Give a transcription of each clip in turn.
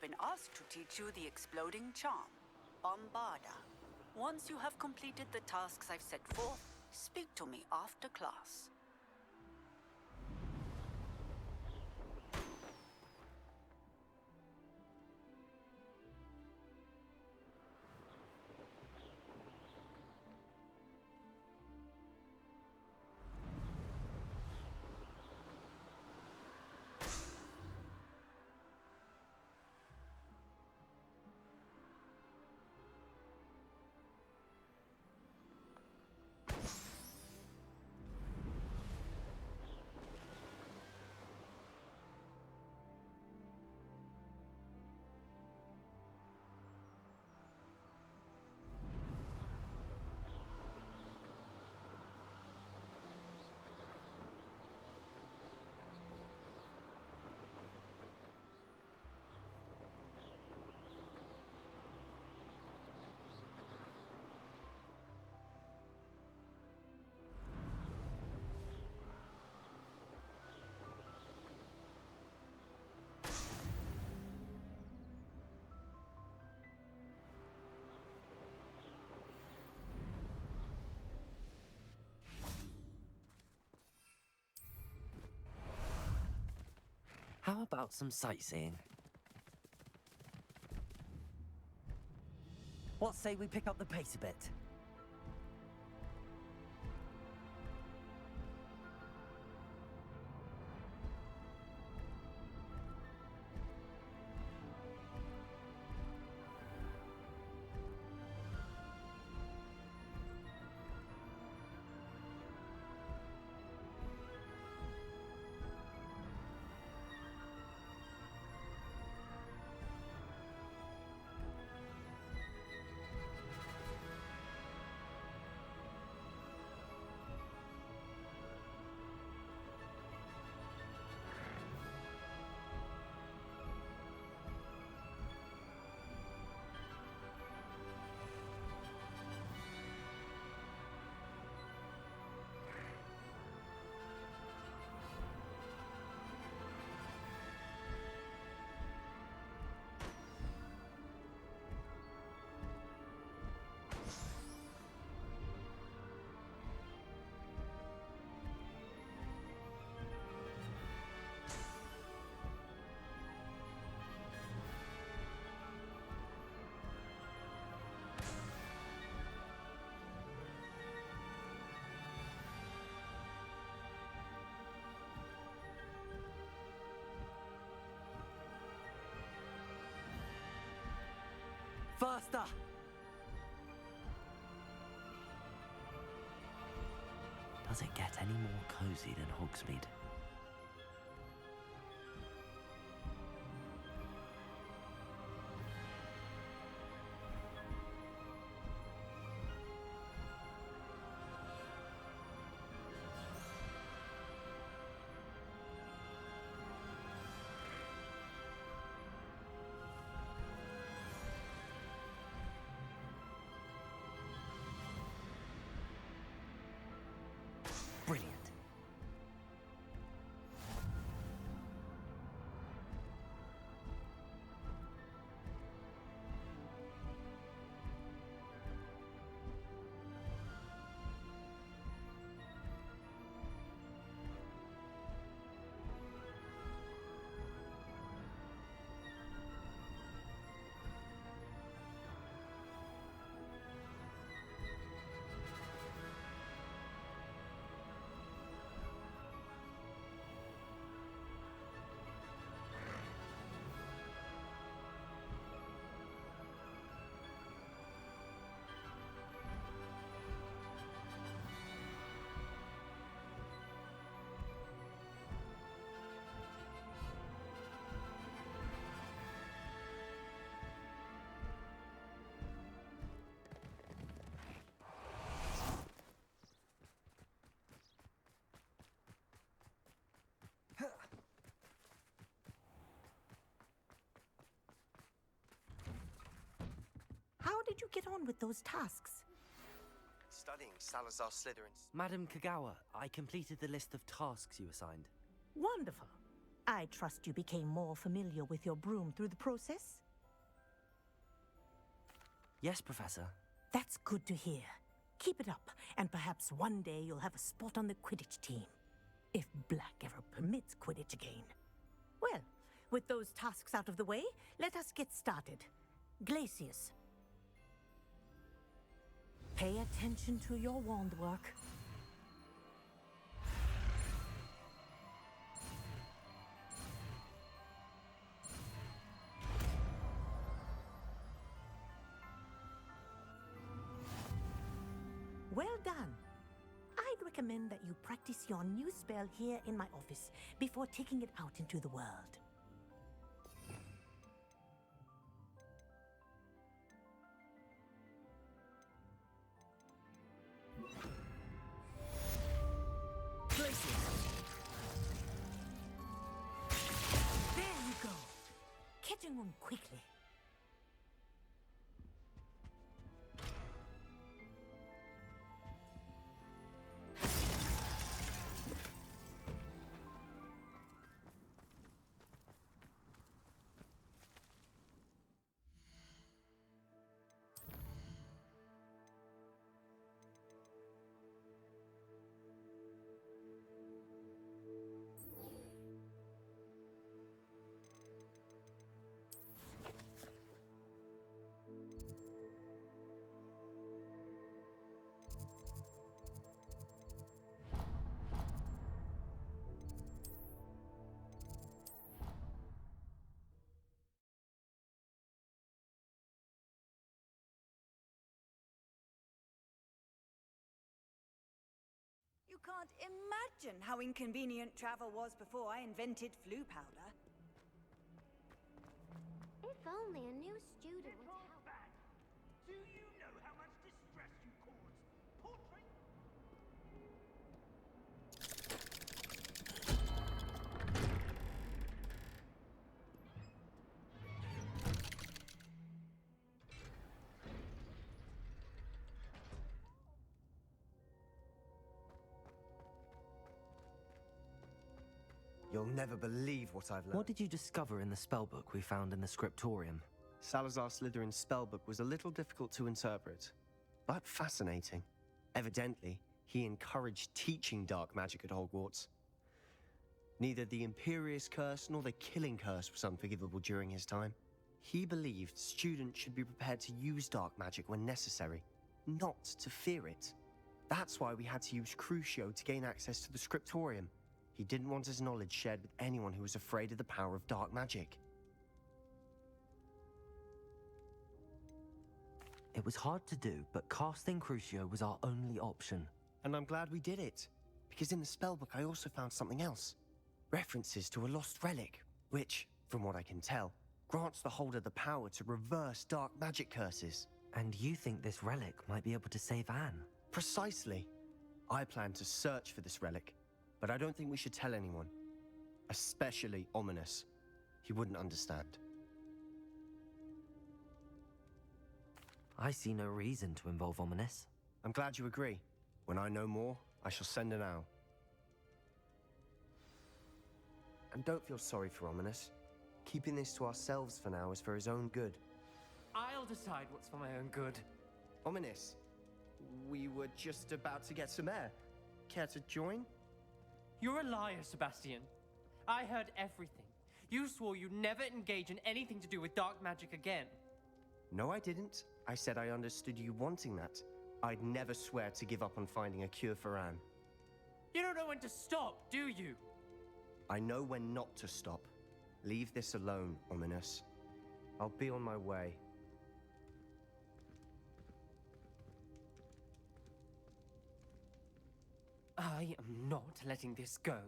been asked to teach you the exploding charm, Bombarda. Once you have completed the tasks I've set forth, speak to me after class. How about some sightseeing? What say we pick up the pace a bit? Faster! Does it get any more cozy than Hogsmeade? Brilliant. How did you get on with those tasks? Studying Salazar Slytherin's... Madam Kagawa, I completed the list of tasks you assigned. Wonderful. I trust you became more familiar with your broom through the process? Yes, Professor. That's good to hear. Keep it up, and perhaps one day you'll have a spot on the Quidditch team. If Black ever permits Quidditch again. Well, with those tasks out of the way, let us get started. Glacius. Pay attention to your wand work. Well done. I'd recommend that you practice your new spell here in my office before taking it out into the world. There you go. Catching on quickly. You can't imagine how inconvenient travel was before I invented flu powder. If only a new student would help. Do you know how much distress you cause? Portrait. You'll never believe what I've learned. What did you discover in the spellbook we found in the scriptorium? Salazar Slytherin's spellbook was a little difficult to interpret, but fascinating. Evidently, he encouraged teaching dark magic at Hogwarts. Neither the Imperious Curse nor the Killing Curse was unforgivable during his time. He believed students should be prepared to use dark magic when necessary, not to fear it. That's why we had to use Crucio to gain access to the scriptorium. He didn't want his knowledge shared with anyone who was afraid of the power of dark magic. It was hard to do, but casting Crucio was our only option. And I'm glad we did it, because in the spellbook I also found something else. References to a lost relic, which, from what I can tell, grants the holder the power to reverse dark magic curses. And you think this relic might be able to save Anne? Precisely. I plan to search for this relic, but I don't think we should tell anyone. Especially Ominous. He wouldn't understand. I see no reason to involve Ominous. I'm glad you agree. When I know more, I shall send an owl. And don't feel sorry for Ominous. Keeping this to ourselves for now is for his own good. I'll decide what's for my own good. Ominous, we were just about to get some air. Care to join? You're a liar, Sebastian. I heard everything. You swore you'd never engage in anything to do with dark magic again. No, I didn't. I said I understood you wanting that. I'd never swear to give up on finding a cure for Anne. You don't know when to stop, do you? I know when not to stop. Leave this alone, Ominous. I'll be on my way. I am not letting this go.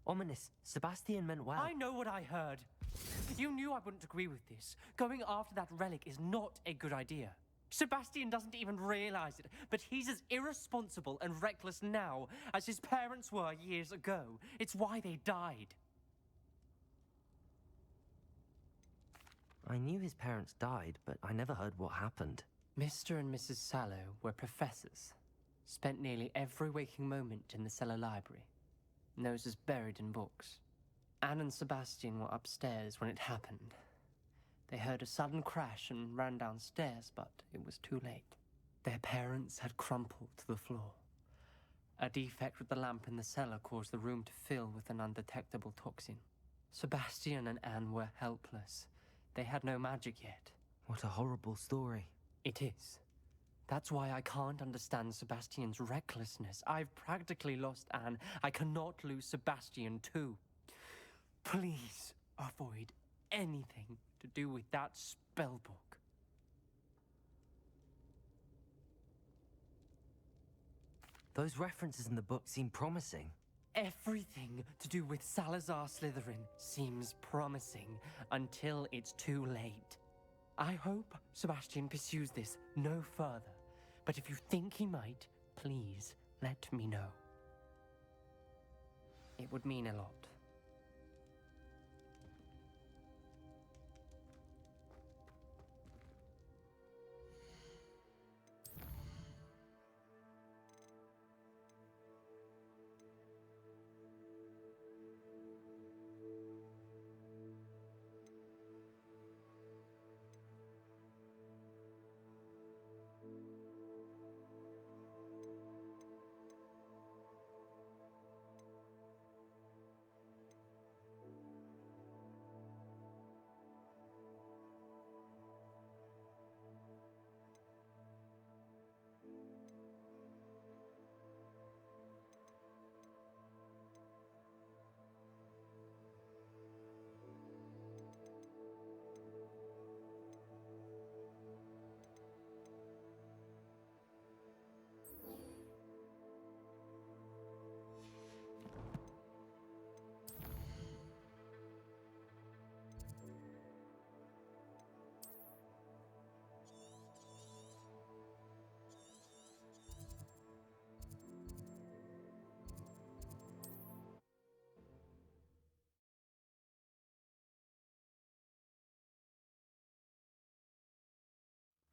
Ominous, Sebastian meant well. I know what I heard. You knew I wouldn't agree with this. Going after that relic is not a good idea. Sebastian doesn't even realize it, but he's as irresponsible and reckless now as his parents were years ago. It's why they died. I knew his parents died, but I never heard what happened. Mr. and Mrs. Sallow were professors. Spent nearly every waking moment in the cellar library. Noses buried in books. Anne and Sebastian were upstairs when it happened. They heard a sudden crash and ran downstairs, but it was too late. Their parents had crumpled to the floor. A defect with the lamp in the cellar caused the room to fill with an undetectable toxin. Sebastian and Anne were helpless. They had no magic yet. What a horrible story. It is. That's why I can't understand Sebastian's recklessness. I've practically lost Anne. I cannot lose Sebastian too. Please avoid anything to do with that spellbook. Those references in the book seem promising. Everything to do with Salazar Slytherin seems promising until it's too late. I hope Sebastian pursues this no further, but if you think he might, please let me know. It would mean a lot.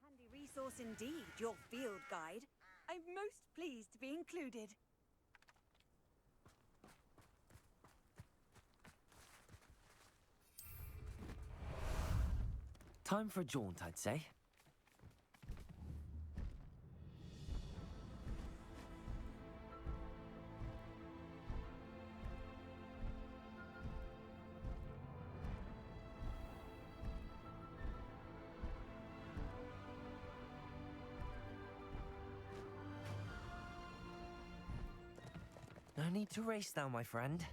Handy resource indeed, your field guide. I'm most pleased to be included. Time for a jaunt, I'd say. No need to race now, my friend.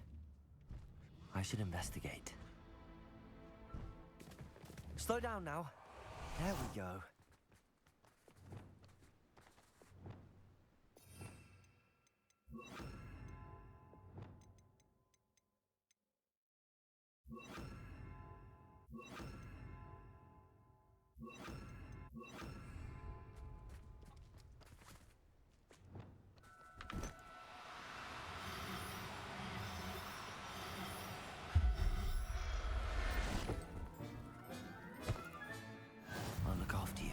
I should investigate. Slow down now. There we go. I'll look after you.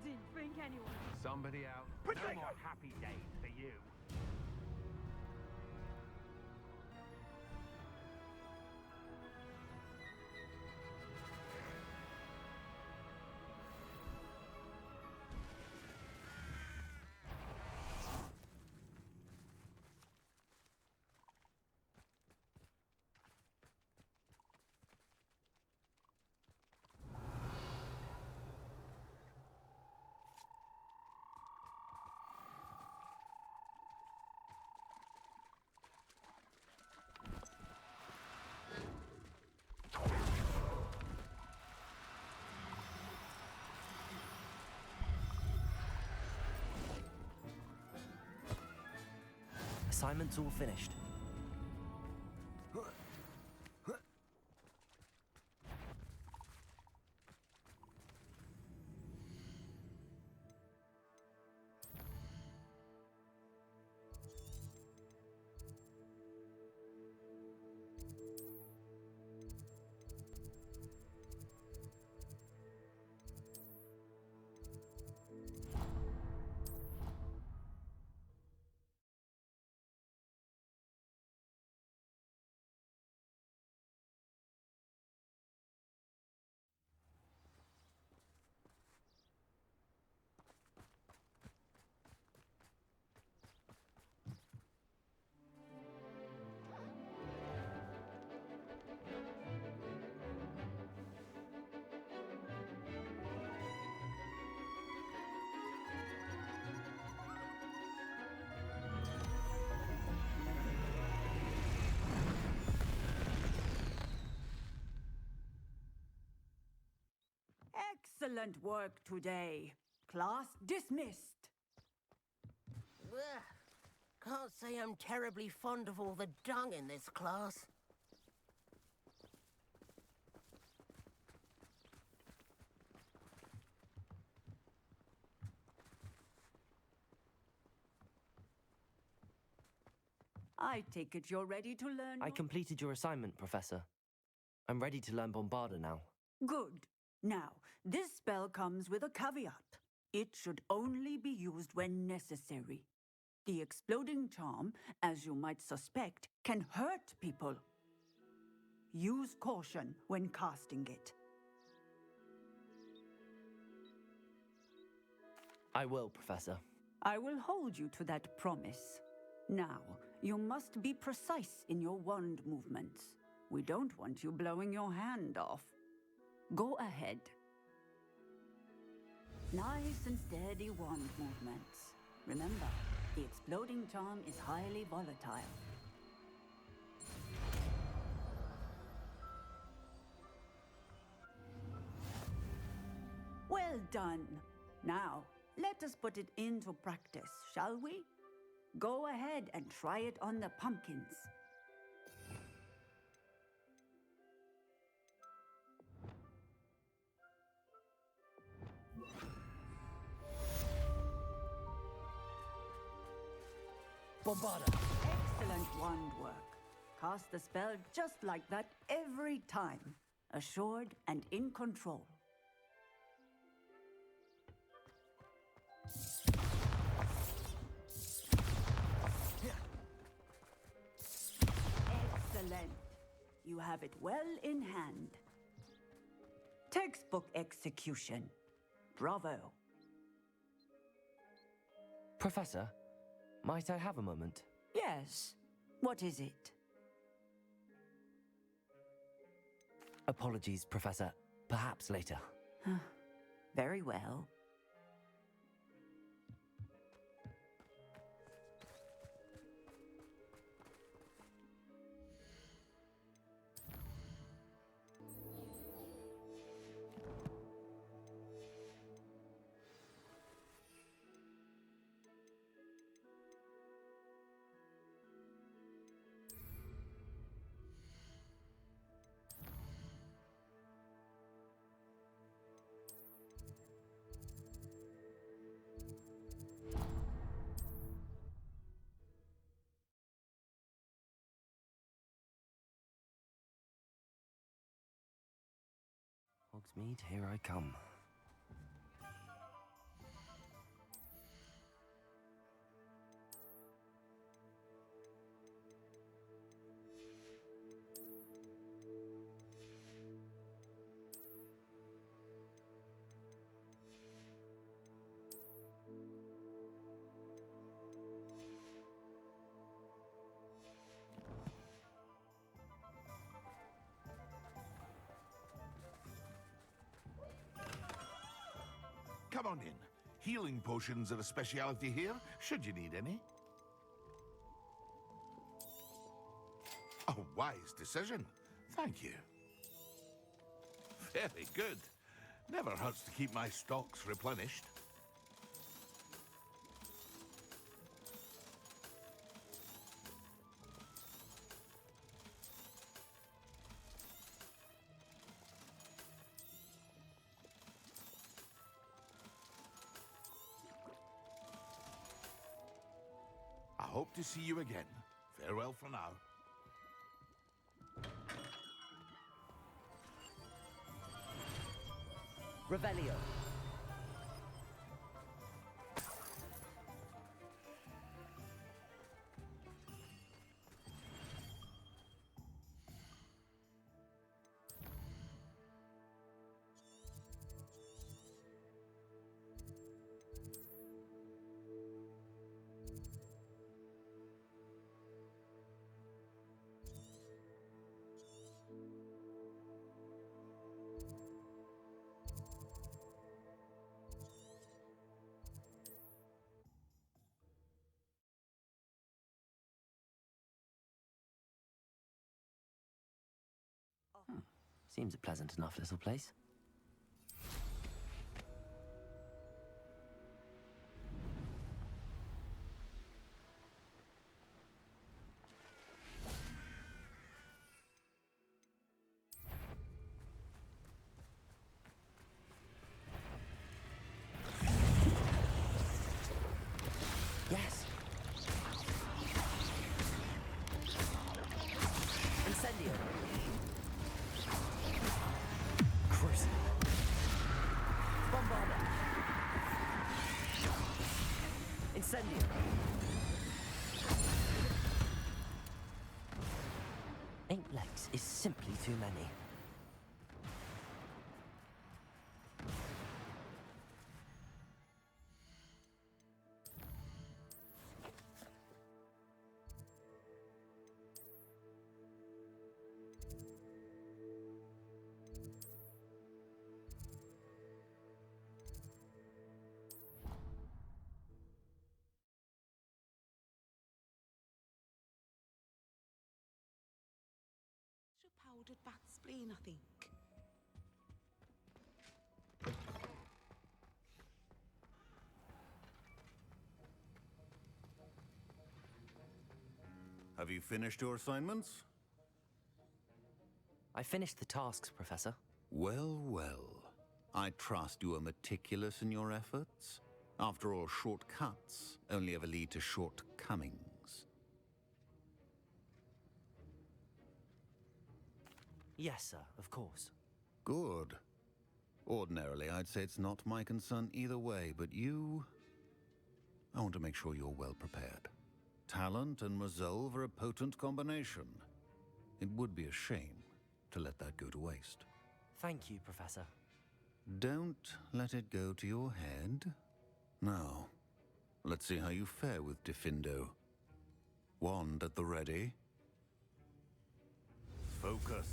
Didn't think anyone. Somebody out. No more happy days for you. Assignment's all finished. Excellent work today. Class dismissed. Ugh. Can't say I'm terribly fond of all the dung in this class. I take it you're ready to learn. I completed your assignment, Professor. I'm ready to learn Bombarda now. Good. Now, this spell comes with a caveat. It should only be used when necessary. The exploding charm, as you might suspect, can hurt people. Use caution when casting it. I will, Professor. I will hold you to that promise. Now, you must be precise in your wand movements. We don't want you blowing your hand off. Go ahead. Nice and steady wand movements. Remember, the exploding charm is highly volatile. Well done. Now, let us put it into practice, shall we? Go ahead and try it on the pumpkins. Bombarda! Excellent wand work. Cast the spell just like that every time. Assured and in control. Excellent. You have it well in hand. Textbook execution. Bravo. Professor, might I have a moment? Yes. What is it? Apologies, Professor. Perhaps later. Very well. Hogsmeade, here I come. Come on in. Healing potions are a speciality here, should you need any. A wise decision. Thank you. Very good. Never hurts to keep my stocks replenished. I hope to see you again. Farewell for now. Revelio. Seems a pleasant enough little place. Incendio! 8 legs is simply too many. Powdered bat spleen, I think. Have you finished your assignments? I finished the tasks, Professor. Well, well. I trust you are meticulous in your efforts. After all, shortcuts only ever lead to shortcomings. Yes, sir, of course. Good. Ordinarily, I'd say it's not my concern either way, but you... I want to make sure you're well prepared. Talent and resolve are a potent combination. It would be a shame to let that go to waste. Thank you, Professor. Don't let it go to your head. Now, let's see how you fare with Diffindo. Wand at the ready. Focus.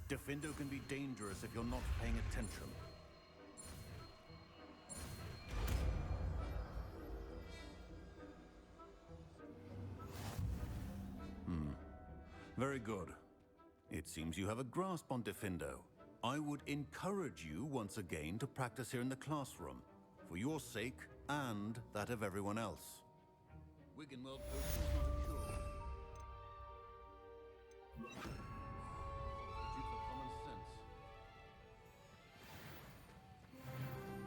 Diffindo can be dangerous if you're not paying attention. Very good. It seems you have a grasp on Diffindo. I would encourage you once again to practice here in the classroom, for your sake and that of everyone else. Wiggenweld potion is not a cure. Due for common sense.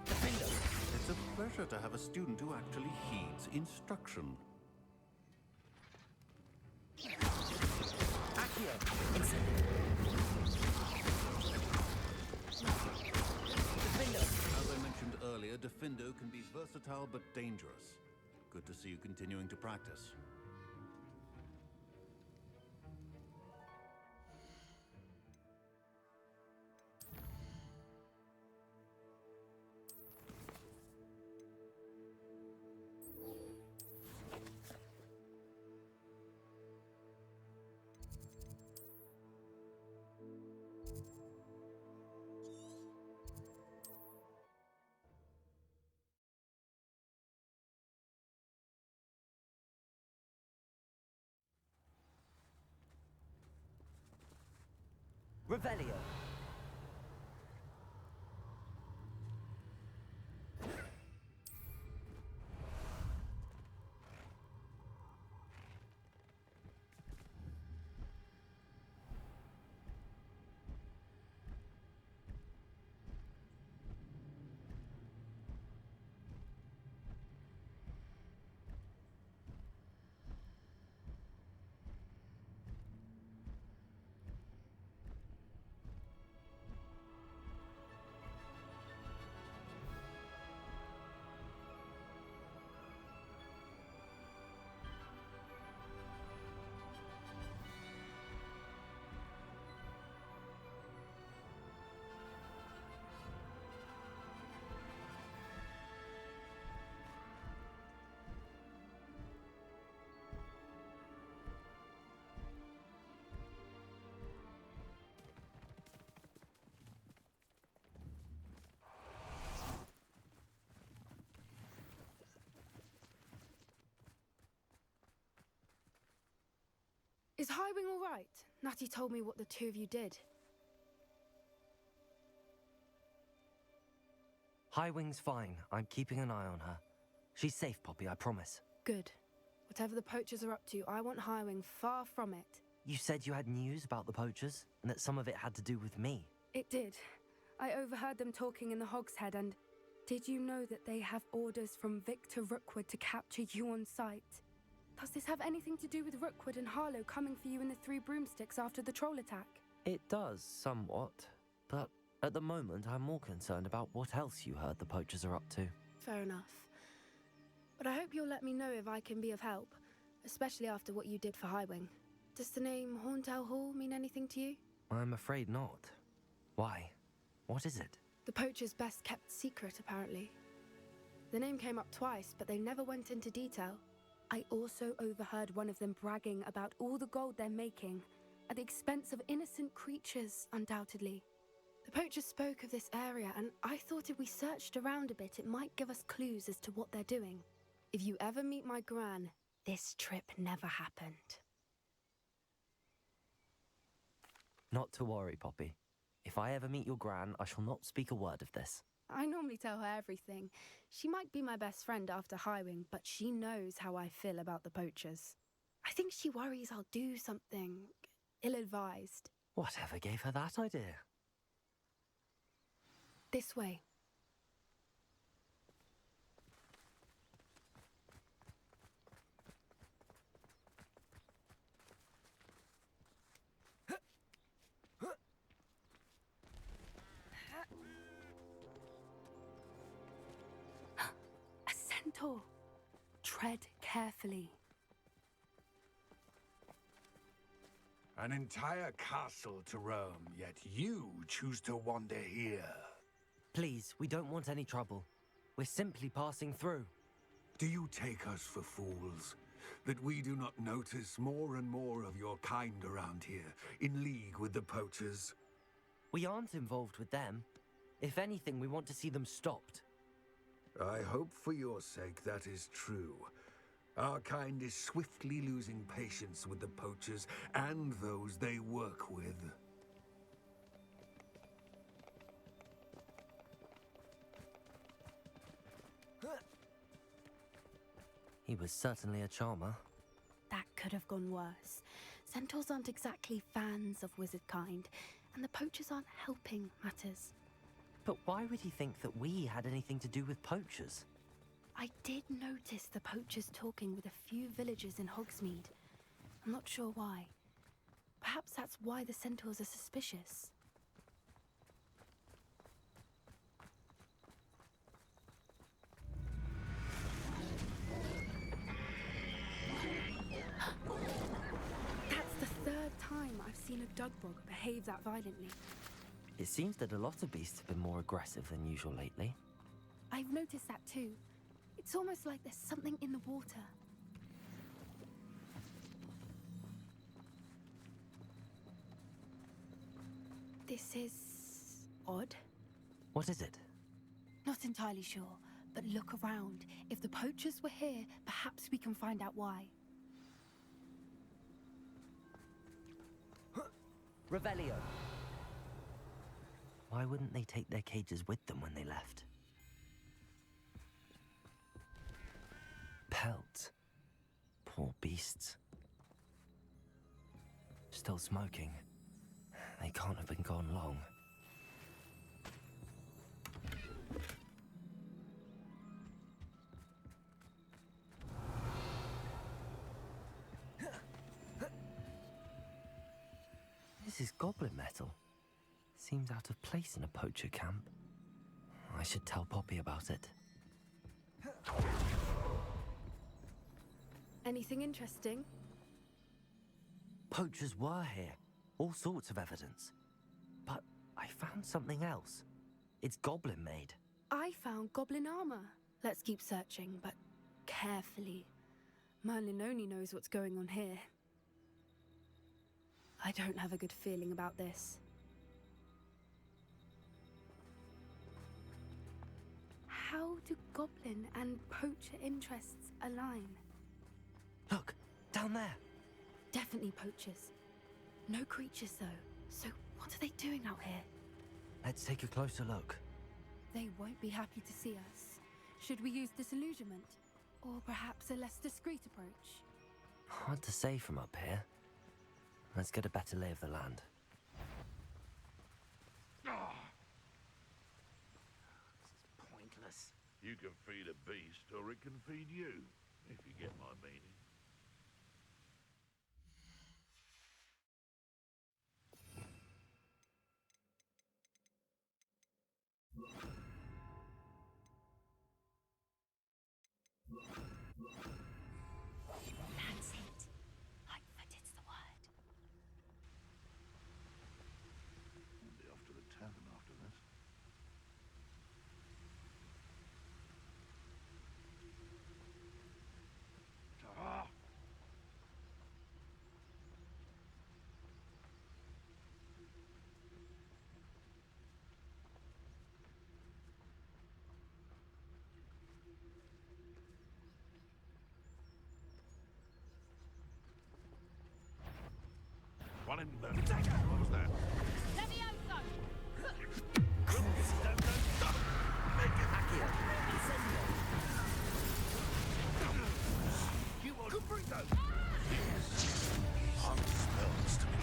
Diffindo! It's a pleasure to have a student who actually heeds instruction. Accio! Incendio! Diffindo! As I mentioned earlier, Diffindo can be versatile but dangerous. Good to see you continuing to practice. Revelio! Is Highwing all right? Natty told me what the two of you did. Highwing's fine. I'm keeping an eye on her. She's safe, Poppy, I promise. Good. Whatever the poachers are up to, I want Highwing far from it. You said you had news about the poachers, and that some of it had to do with me. It did. I overheard them talking in the Hogshead, and did you know that they have orders from Victor Rookwood to capture you on sight? Does this have anything to do with Rookwood and Harlow coming for you in the Three Broomsticks after the troll attack? It does, somewhat. But at the moment, I'm more concerned about what else you heard the poachers are up to. Fair enough. but I hope you'll let me know if I can be of help, especially after what you did for Highwing. Does the name Horntail Hall mean anything to you? I'm afraid not. Why? What is it? The poacher's best kept secret, apparently. The name came up twice, but they never went into detail. I also overheard one of them bragging about all the gold they're making, at the expense of innocent creatures, undoubtedly. The poacher spoke of this area, and I thought if we searched around a bit, it might give us clues as to what they're doing. If you ever meet my gran, this trip never happened. Not to worry, Poppy. If I ever meet your gran, I shall not speak a word of this. I normally tell her everything. She might be my best friend after Highwing, but she knows how I feel about the poachers. I think she worries I'll do something ill-advised. Whatever gave her that idea? This way. A centaur. Tread carefully. An entire castle to roam, yet you choose to wander here. Please, we don't want any trouble. We're simply passing through. Do you take us for fools? That we do not notice more and more of your kind around here, in league with the poachers? We aren't involved with them. If anything, we want to see them stopped. I hope for your sake that is true. Our kind is swiftly losing patience with the poachers and those they work with. He was certainly a charmer. That could have gone worse. Centaurs aren't exactly fans of wizard kind, and the poachers aren't helping matters. But why would he think that we had anything to do with poachers? I did notice the poachers talking with a few villagers in Hogsmeade. I'm not sure why. Perhaps that's why the centaurs are suspicious. That's the third time I've seen a Dugbog behave that violently. It seems that a lot of beasts have been more aggressive than usual lately. I've noticed that too. It's almost like there's something in the water. This is odd. What is it? Not entirely sure, but look around. If the poachers were here, perhaps we can find out why. Revelio! Why wouldn't they take their cages with them when they left? Pelts. Poor beasts. Still smoking. They can't have been gone long. This is goblin metal. Seems out of place in a poacher camp. I should tell Poppy about it. Anything interesting? Poachers were here. All sorts of evidence. But I found something else. It's goblin made. I found goblin armor. Let's keep searching, but carefully. Merlin only knows what's going on here. I don't have a good feeling about this. How do goblin and poacher interests align? Look, down there. Definitely poachers. No creatures, though. So what are they doing out here? Let's take a closer look. They won't be happy to see us. Should we use disillusionment? Or perhaps a less discreet approach? Hard to say from up here. Let's get a better lay of the land. This is pointless. You can feed a beast, or it can feed you, if you get my meaning. One in the... What was that? Levioso! Stop! Make it... Accio, incendio. You want... Cubrito! Hot spells to me.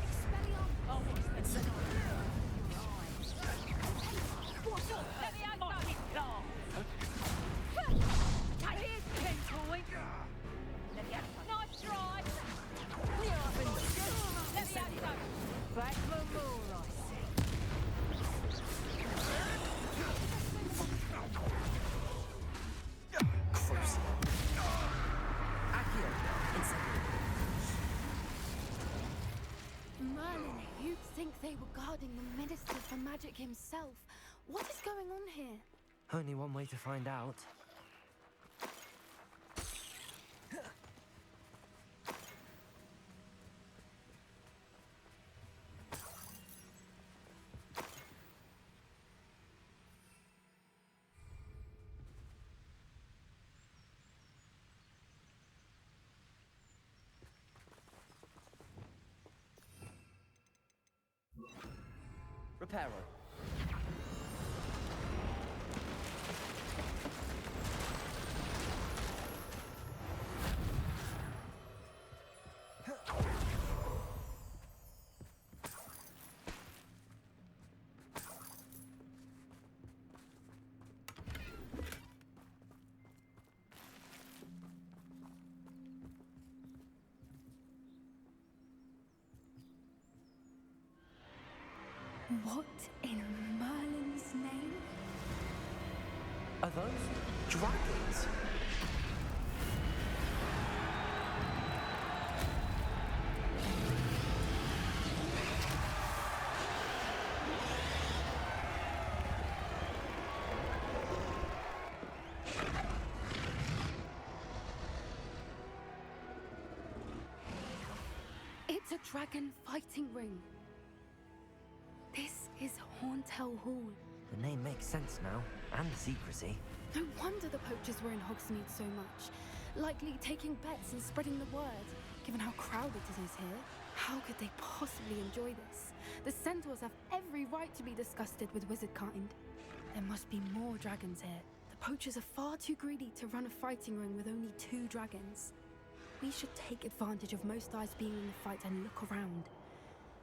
Expelliarmus! Oh, incendio! What's up? Levioso! Take it, Pentoid! Levioso! Nice try! Levioso! Back for more, I see. Crucial. Accio, incendio. Merlin, you'd think they were guarding the Minister for Magic himself. What is going on here? Only one way to find out. Reparo. What in Merlin's name? Are those dragons? It's a dragon fighting ring. This is Hauntel Hall. The name makes sense now, and the secrecy. No wonder the poachers were in Hogsmeade so much. Likely taking bets and spreading the word, given how crowded it is here. How could they possibly enjoy this? The centaurs have every right to be disgusted with wizard kind. There must be more dragons here. The poachers are far too greedy to run a fighting ring with only 2 dragons. We should take advantage of most eyes being in the fight and look around.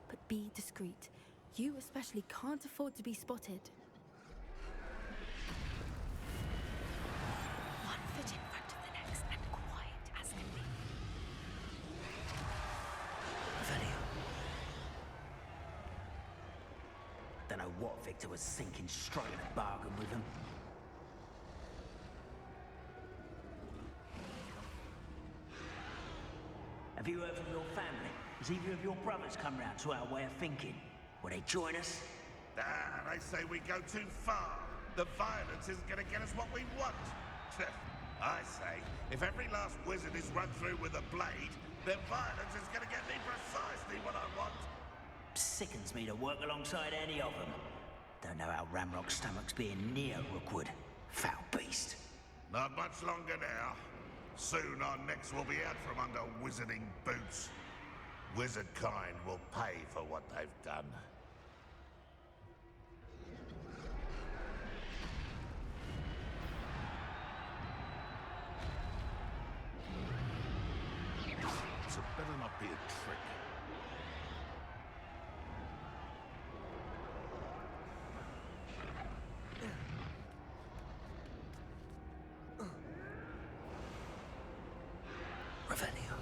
But be discreet. You especially can't afford to be spotted. One foot in front of the next and quiet as can be. Revelio. Don't know what Victor was thinking, striking a bargain with him. Have you heard from your family? Has either of your brothers come round to our way of thinking? Will they join us? Ah, they say we go too far. The violence isn't going to get us what we want. I say, if every last wizard is run through with a blade, then violence is going to get me precisely what I want. Sickens me to work alongside any of them. Don't know how Ramrock's stomach's being near Rookwood. Foul beast. Not much longer now. Soon our necks will be out from under wizarding boots. Wizard kind will pay for what they've done. So better not be a trick. Revelio.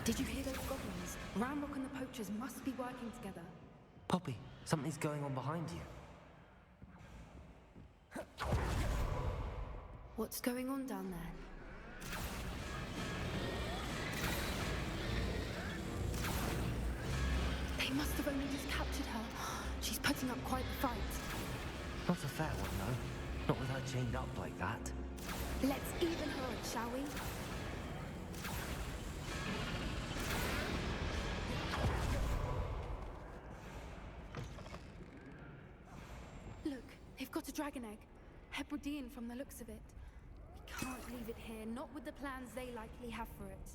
Did you hear those goblins? Ramrock and the poachers must be working together. Poppy, something's going on behind you. What's going on down there? They must have only just captured her. She's putting up quite the fight. Not a fair one, though. Not with her chained up like that. Let's even her odds, shall we? Look, they've got a dragon egg. Hebridean from the looks of it. We can't leave it here, not with the plans they likely have for it.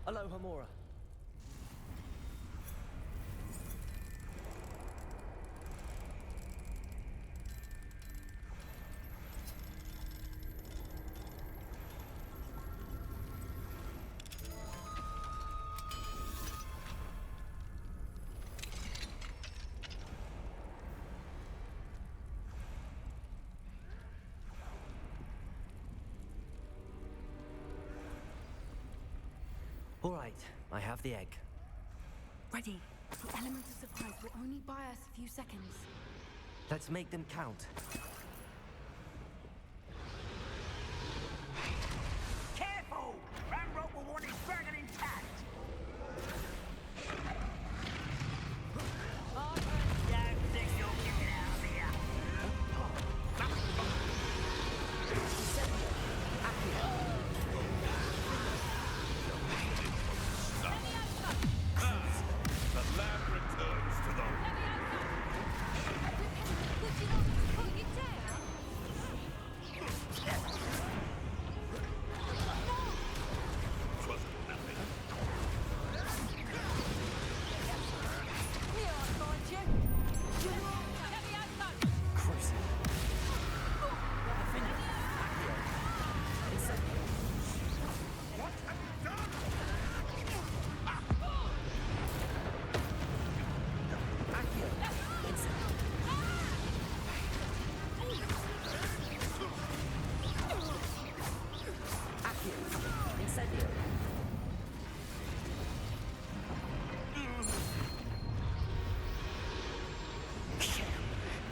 Hello, Hamora. All right, I have the egg. Ready. The element of surprise will only buy us a few seconds. Let's make them count. Careful! Ramrock will want his dragon intact! Don't think you'll get it out of here! The land returns to the...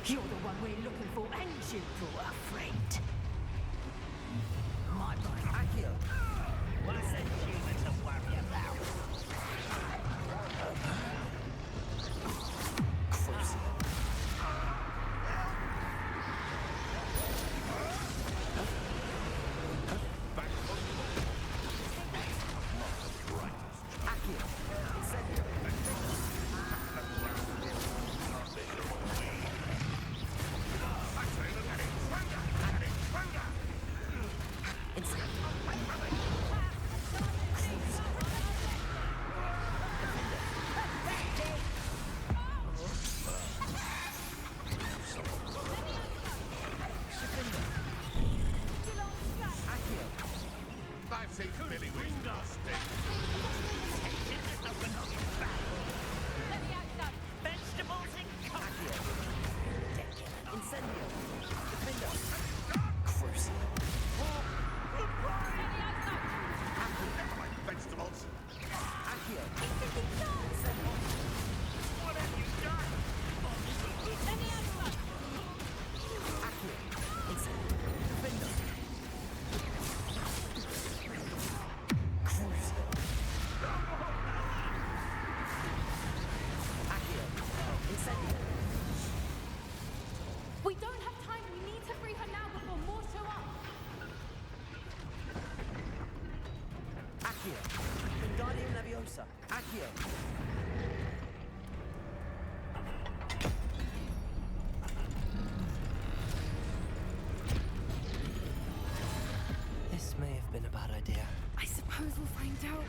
You're the one we're looking for, and you brought a friend. My boy, Akio. What's a human to worry about? I've seen Billy Wings nasty. Vegetables and coffee. Incendio. Defender. Crucial. Never mind vegetables. Akio. What have you done? Akio. Incendio. Defender. Crucial. Akio. Incendio. We don't have time. We need to free her now before more show up. Akio. Wingardium Leviosa. Akio. This may have been a bad idea. I suppose we'll find out.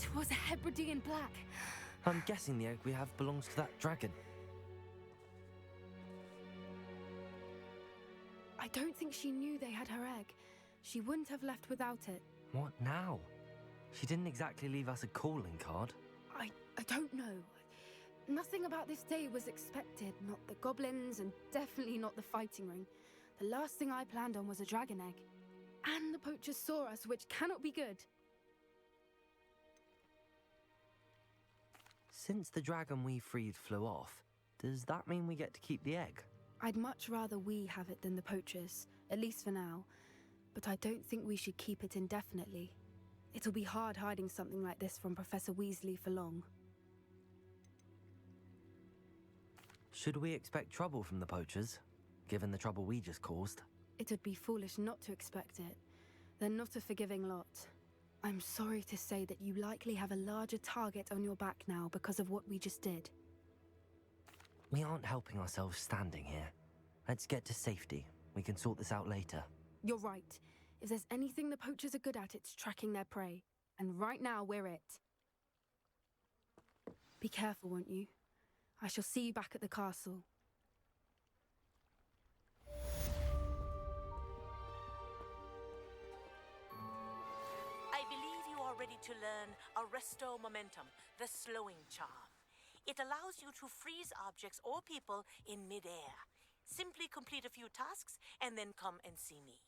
It was a Hebridean black. I'm guessing the egg we have belongs to that dragon. I don't think she knew they had her egg. She wouldn't have left without it. What now? She didn't exactly leave us a calling card. I don't know. Nothing about this day was expected. Not the goblins, and definitely not the fighting ring. The last thing I planned on was a dragon egg. And the poachers saw us, which cannot be good. Since the dragon we freed flew off, does that mean we get to keep the egg? I'd much rather we have it than the poachers, at least for now. But I don't think we should keep it indefinitely. It'll be hard hiding something like this from Professor Weasley for long. Should we expect trouble from the poachers, given the trouble we just caused? It would be foolish not to expect it. They're not a forgiving lot. I'm sorry to say that you likely have a larger target on your back now because of what we just did. We aren't helping ourselves standing here. Let's get to safety. We can sort this out later. You're right. If there's anything the poachers are good at, it's tracking their prey. And right now, we're it. Be careful, won't you? I shall see you back at the castle. I believe you are ready to learn Arresto Momentum, the slowing charm. It allows you to freeze objects or people in midair. Simply complete a few tasks and then come and see me.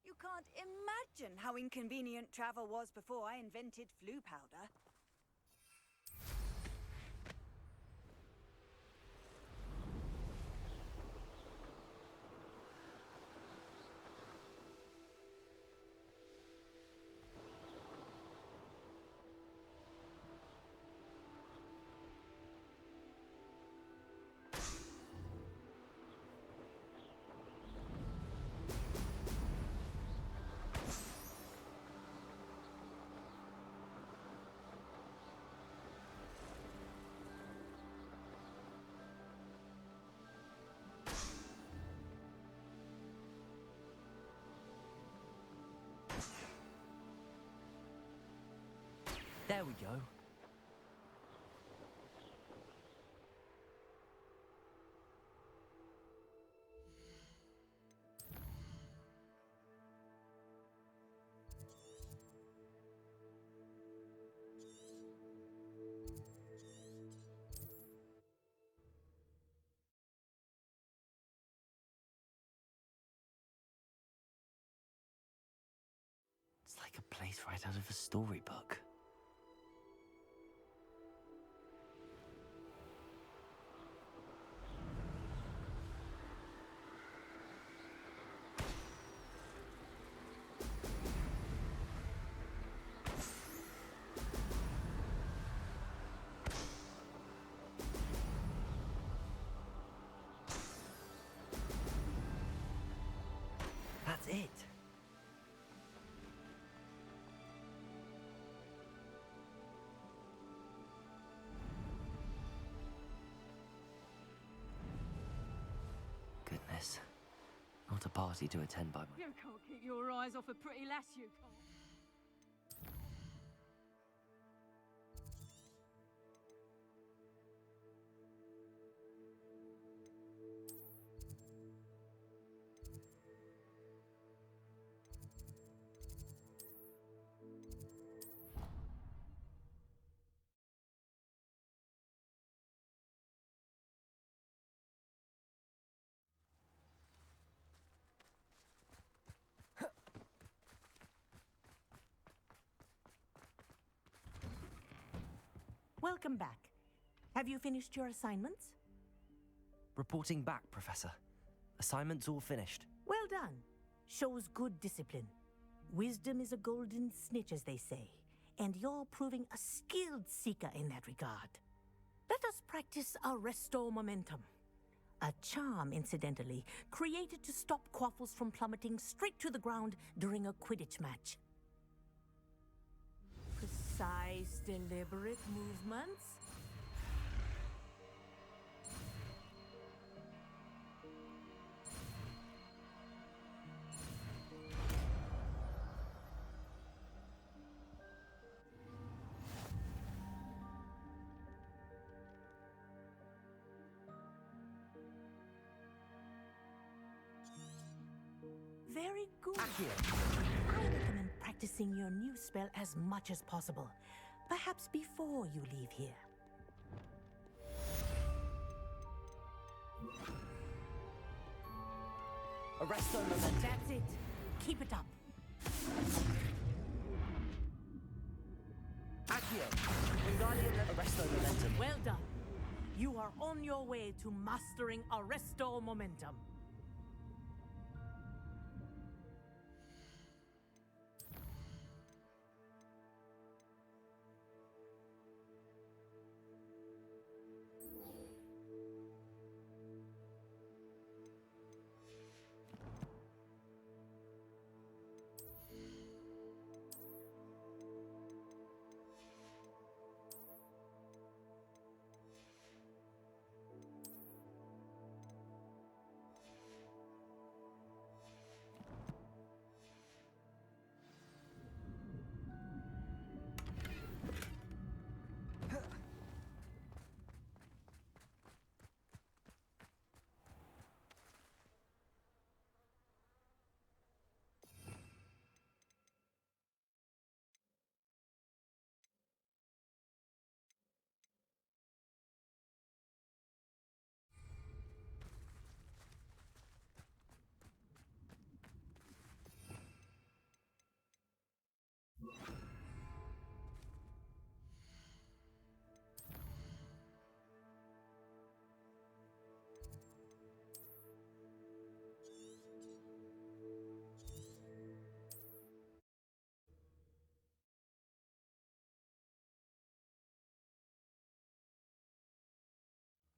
You can't imagine how inconvenient travel was before I invented flu powder. There we go. It's like a place right out of a storybook. That's it. Goodness. Not a party to attend by my... You can't keep your eyes off a pretty lass, you can't. Welcome back. Have you finished your assignments? Reporting back, Professor. Assignments all finished. Well done. Shows good discipline. Wisdom is a golden snitch, as they say, and you're proving a skilled seeker in that regard. Let us practice Arresto Momentum. A charm, incidentally, created to stop Quaffles from plummeting straight to the ground during a Quidditch match. Precise, deliberate movements. Very good. I recommend practicing your new spell as much as possible. Perhaps before you leave here. Arresto Momentum. That's it. Keep it up. Accio. Wingardium Arresto Momentum. Well done. You are on your way to mastering Arresto Momentum.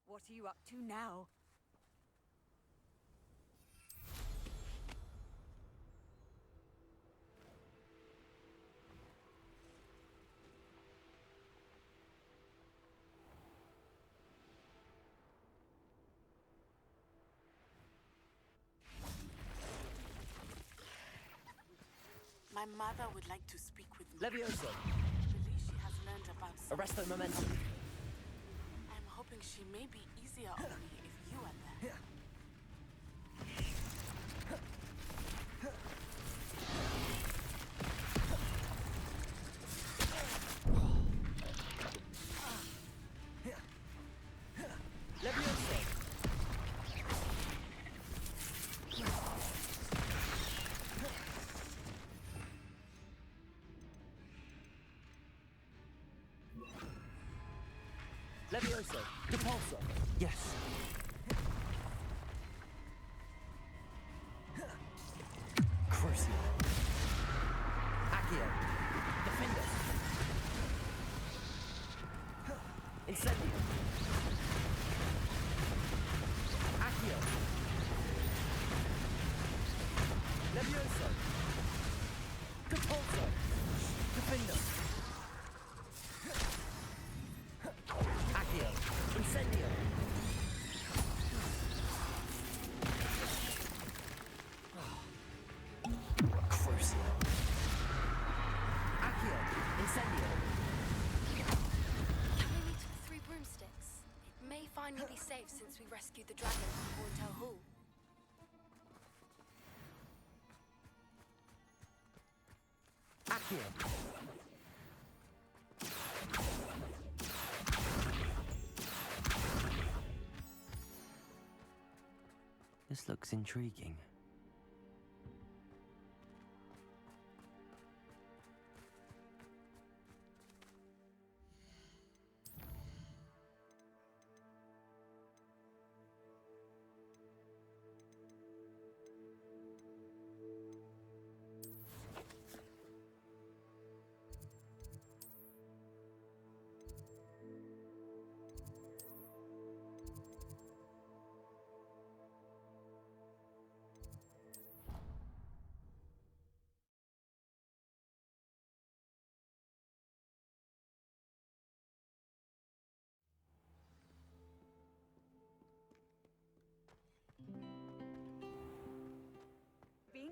What are you up to now? My mother would like to speak with me. Levioso. I believe she has learned about something. Arresto Momentum. I'm hoping she may be easier on me if you are there. Levioso. Levioso. Depulso. Yes. Crucio. Accio. Defender. Incendio. Accio. Levioso. Depulso. Defender. Accio. Incendio. Crucio. Accio. Incendio. Can we meet with 3 broomsticks? It may finally be safe since we rescued the dragon from Horntail Hall. Accio. This looks intriguing.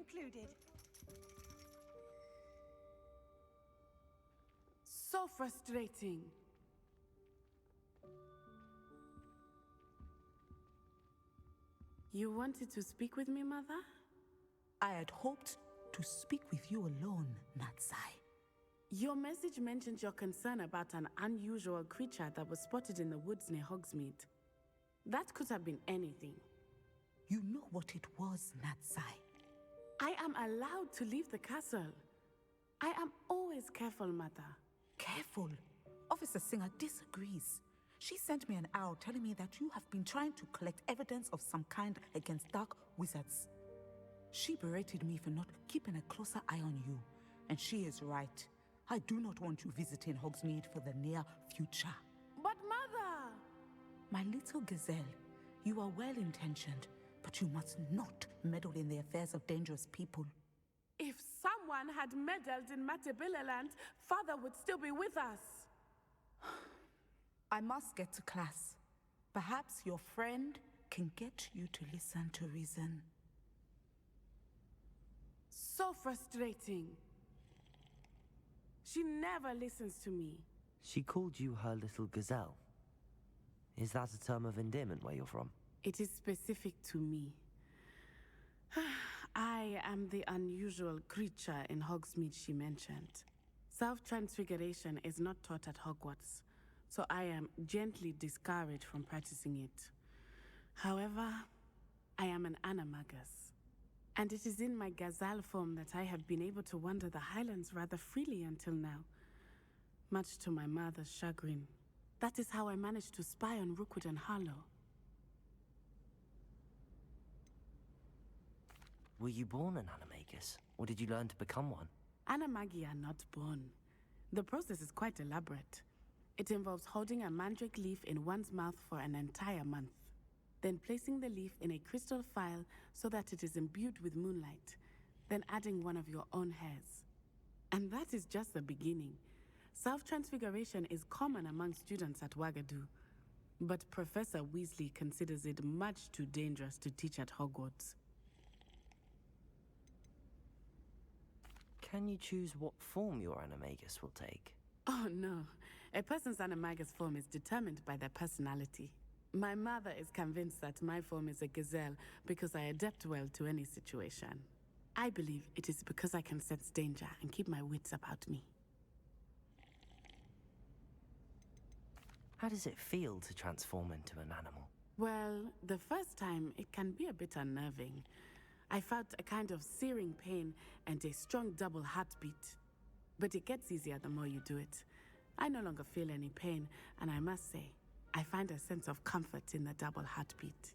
included. So frustrating. You wanted to speak with me, Mother? I had hoped to speak with you alone, Natsai. Your message mentioned your concern about an unusual creature that was spotted in the woods near Hogsmeade. That could have been anything. You know what it was, Natsai. I am allowed to leave the castle. I am always careful, Mother. Careful? Officer Singer disagrees. She sent me an owl telling me that you have been trying to collect evidence of some kind against dark wizards. She berated me for not keeping a closer eye on you, and she is right. I do not want you visiting Hogsmeade for the near future. But Mother! My little gazelle, you are well-intentioned, but you must not meddle in the affairs of dangerous people. If someone had meddled in Matabeleland, Father would still be with us. I must get to class. Perhaps your friend can get you to listen to reason. So frustrating. She never listens to me. She called you her little gazelle. Is that a term of endearment where you're from? It is specific to me. I am the unusual creature in Hogsmeade she mentioned. Self-transfiguration is not taught at Hogwarts, so I am gently discouraged from practicing it. However, I am an animagus, and it is in my gazelle form that I have been able to wander the Highlands rather freely until now, much to my mother's chagrin. That is how I managed to spy on Rookwood and Harlow. Were you born an animagus, or did you learn to become one? Animagi are not born. The process is quite elaborate. It involves holding a mandrake leaf in one's mouth for an entire month, then placing the leaf in a crystal phial so that it is imbued with moonlight, then adding one of your own hairs. And that is just the beginning. Self-transfiguration is common among students at Wagadu, but Professor Weasley considers it much too dangerous to teach at Hogwarts. Can you choose what form your animagus will take? Oh no, a person's animagus form is determined by their personality. My mother is convinced that my form is a gazelle because I adapt well to any situation. I believe it is because I can sense danger and keep my wits about me. How does it feel to transform into an animal? Well, the first time it can be a bit unnerving. I felt a kind of searing pain and a strong double heartbeat. But it gets easier the more you do it. I no longer feel any pain, and I must say, I find a sense of comfort in the double heartbeat.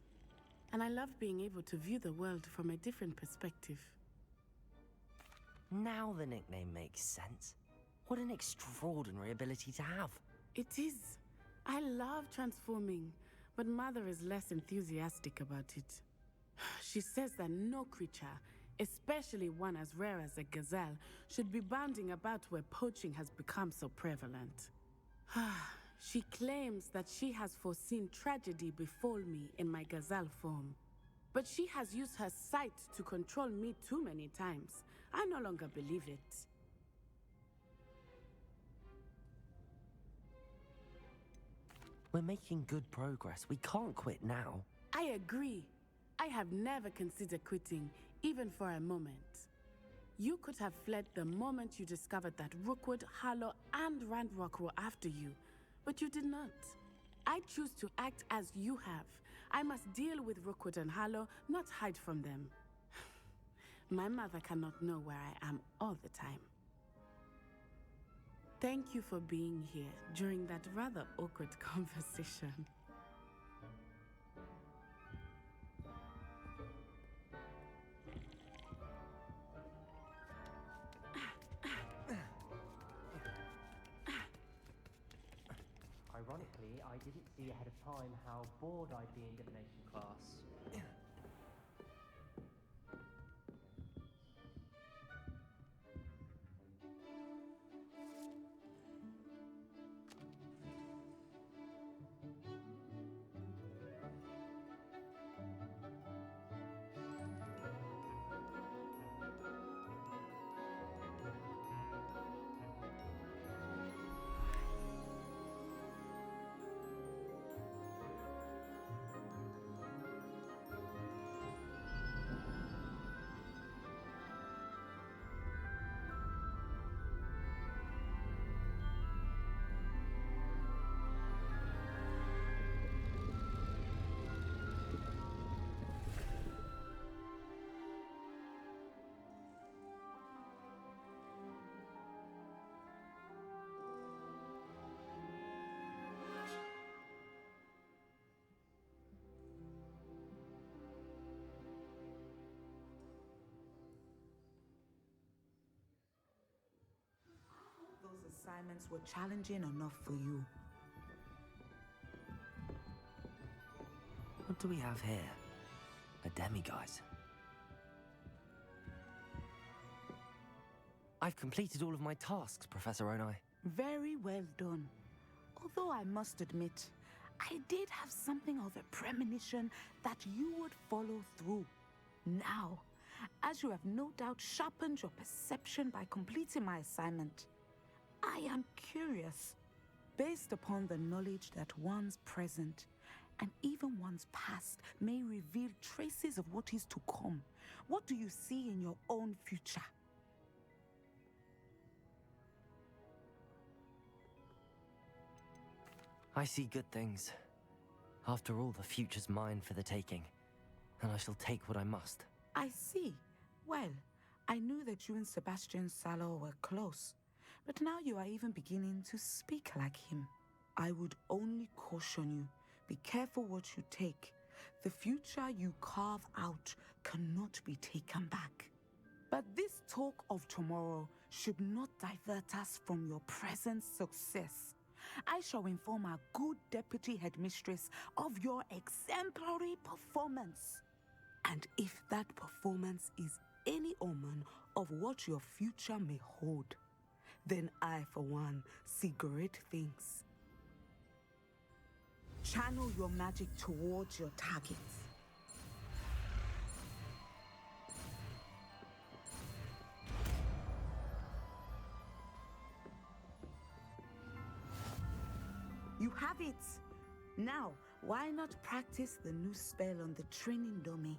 And I love being able to view the world from a different perspective. Now the nickname makes sense. What an extraordinary ability to have. It is. I love transforming, but Mother is less enthusiastic about it. She says that no creature, especially one as rare as a gazelle, should be bounding about where poaching has become so prevalent. She claims that she has foreseen tragedy befall me in my gazelle form. But she has used her sight to control me too many times. I no longer believe it. We're making good progress. We can't quit now. I agree. I have never considered quitting, even for a moment. You could have fled the moment you discovered that Rookwood, Harlow, and Ranrock were after you, but you did not. I choose to act as you have. I must deal with Rookwood and Harlow, not hide from them. My mother cannot know where I am all the time. Thank you for being here during that rather awkward conversation. Ironically, I didn't see ahead of time how bored I'd be in divination class. assignments were challenging enough for you. What do we have here? A demiguise. I've completed all of my tasks, Professor Onai. Very well done. Although I must admit, I did have something of a premonition that you would follow through. Now, as you have no doubt sharpened your perception by completing my assignment, I am curious, based upon the knowledge that one's present and even one's past may reveal traces of what is to come. What do you see in your own future? I see good things. After all, the future's mine for the taking, and I shall take what I must. I see. Well, I knew that you and Sebastian Salor were close, but now you are even beginning to speak like him. I would only caution you, be careful what you take. The future you carve out cannot be taken back. But this talk of tomorrow should not divert us from your present success. I shall inform our good deputy headmistress of your exemplary performance. And if that performance is any omen of what your future may hold, then I, for one, see great things. Channel your magic towards your targets. You have it! Now, why not practice the new spell on the training dummy?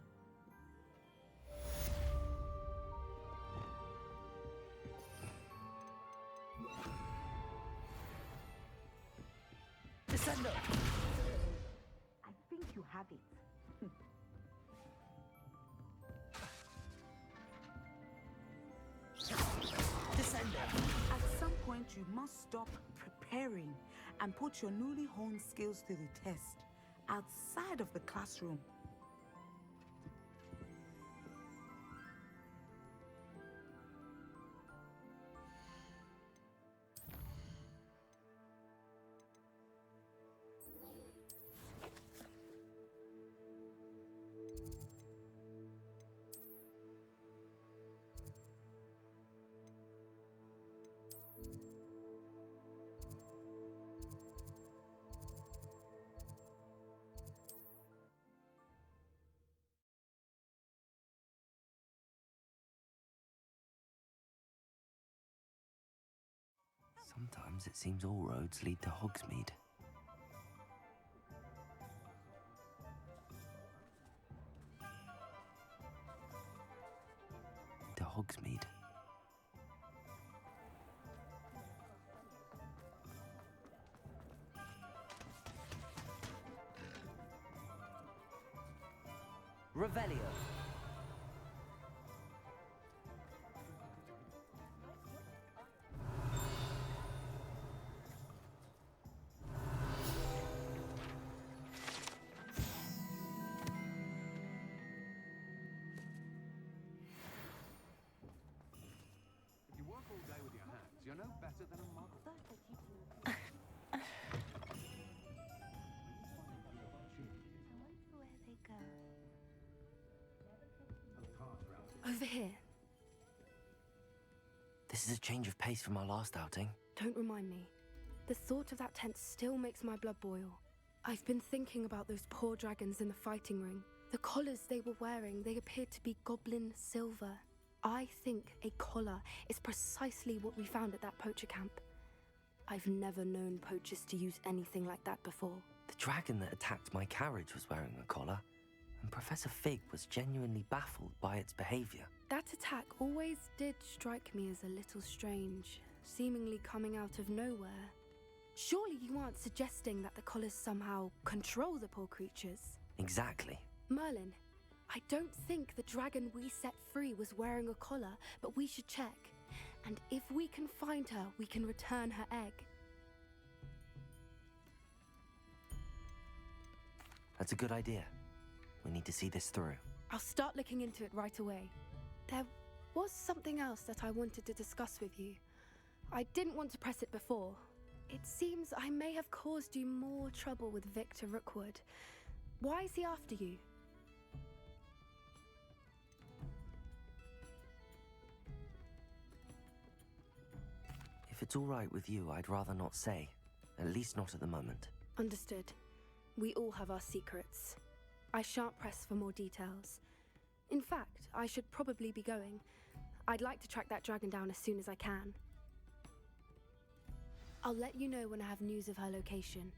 Descendo! I think you have it. Descendo! At some point, you must stop preparing and put your newly honed skills to the test outside of the classroom. Sometimes it seems all roads lead to Hogsmeade. To Hogsmeade. Revelio. You're no better than a muggle. Where they go. Over here. This is a change of pace from our last outing. Don't remind me. The thought of that tent still makes my blood boil. I've been thinking about those poor dragons in the fighting ring. The collars they were wearing, they appeared to be goblin silver. I think a collar is precisely what we found at that poacher camp. I've never known poachers to use anything like that before. The dragon that attacked my carriage was wearing a collar, and Professor Fig was genuinely baffled by its behavior. That attack always did strike me as a little strange, seemingly coming out of nowhere. Surely you aren't suggesting that the collars somehow control the poor creatures? Exactly. Merlin, I don't think the dragon we set free was wearing a collar, but we should check. And if we can find her, we can return her egg. That's a good idea. We need to see this through. I'll start looking into it right away. There was something else that I wanted to discuss with you. I didn't want to press it before. It seems I may have caused you more trouble with Victor Rookwood. Why is he after you? If it's all right with you, I'd rather not say. At least not at the moment. Understood. We all have our secrets. I shan't press for more details. In fact, I should probably be going. I'd like to track that dragon down as soon as I can. I'll let you know when I have news of her location.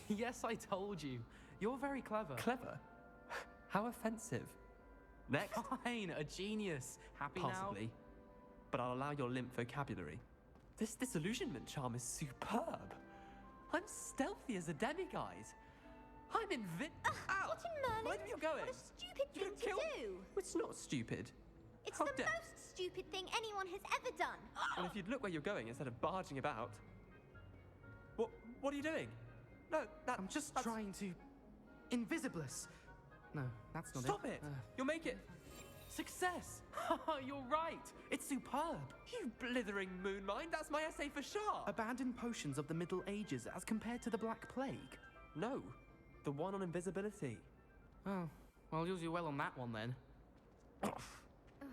Yes, I told you. You're very clever. Clever? How offensive. Next. Fine, a genius. Happy Possibly. now? But I'll allow your limp vocabulary. This disillusionment charm is superb. I'm stealthy as a demiguise. I'm Ow! What in Merlin? Mind where you're going. What a stupid thing to do! It's not stupid. It's How the dare- most stupid thing anyone has ever done. And if you'd look where you're going instead of barging about. What are you doing? No, I'm just trying to... Invisibless. No, that's not Stop it! You'll make it. Success! You're right! It's superb! You blithering moon mind, that's my essay for sharp! Abandoned potions of the Middle Ages as compared to the Black Plague? No, the one on invisibility. Oh, well, you'll do well on that one then.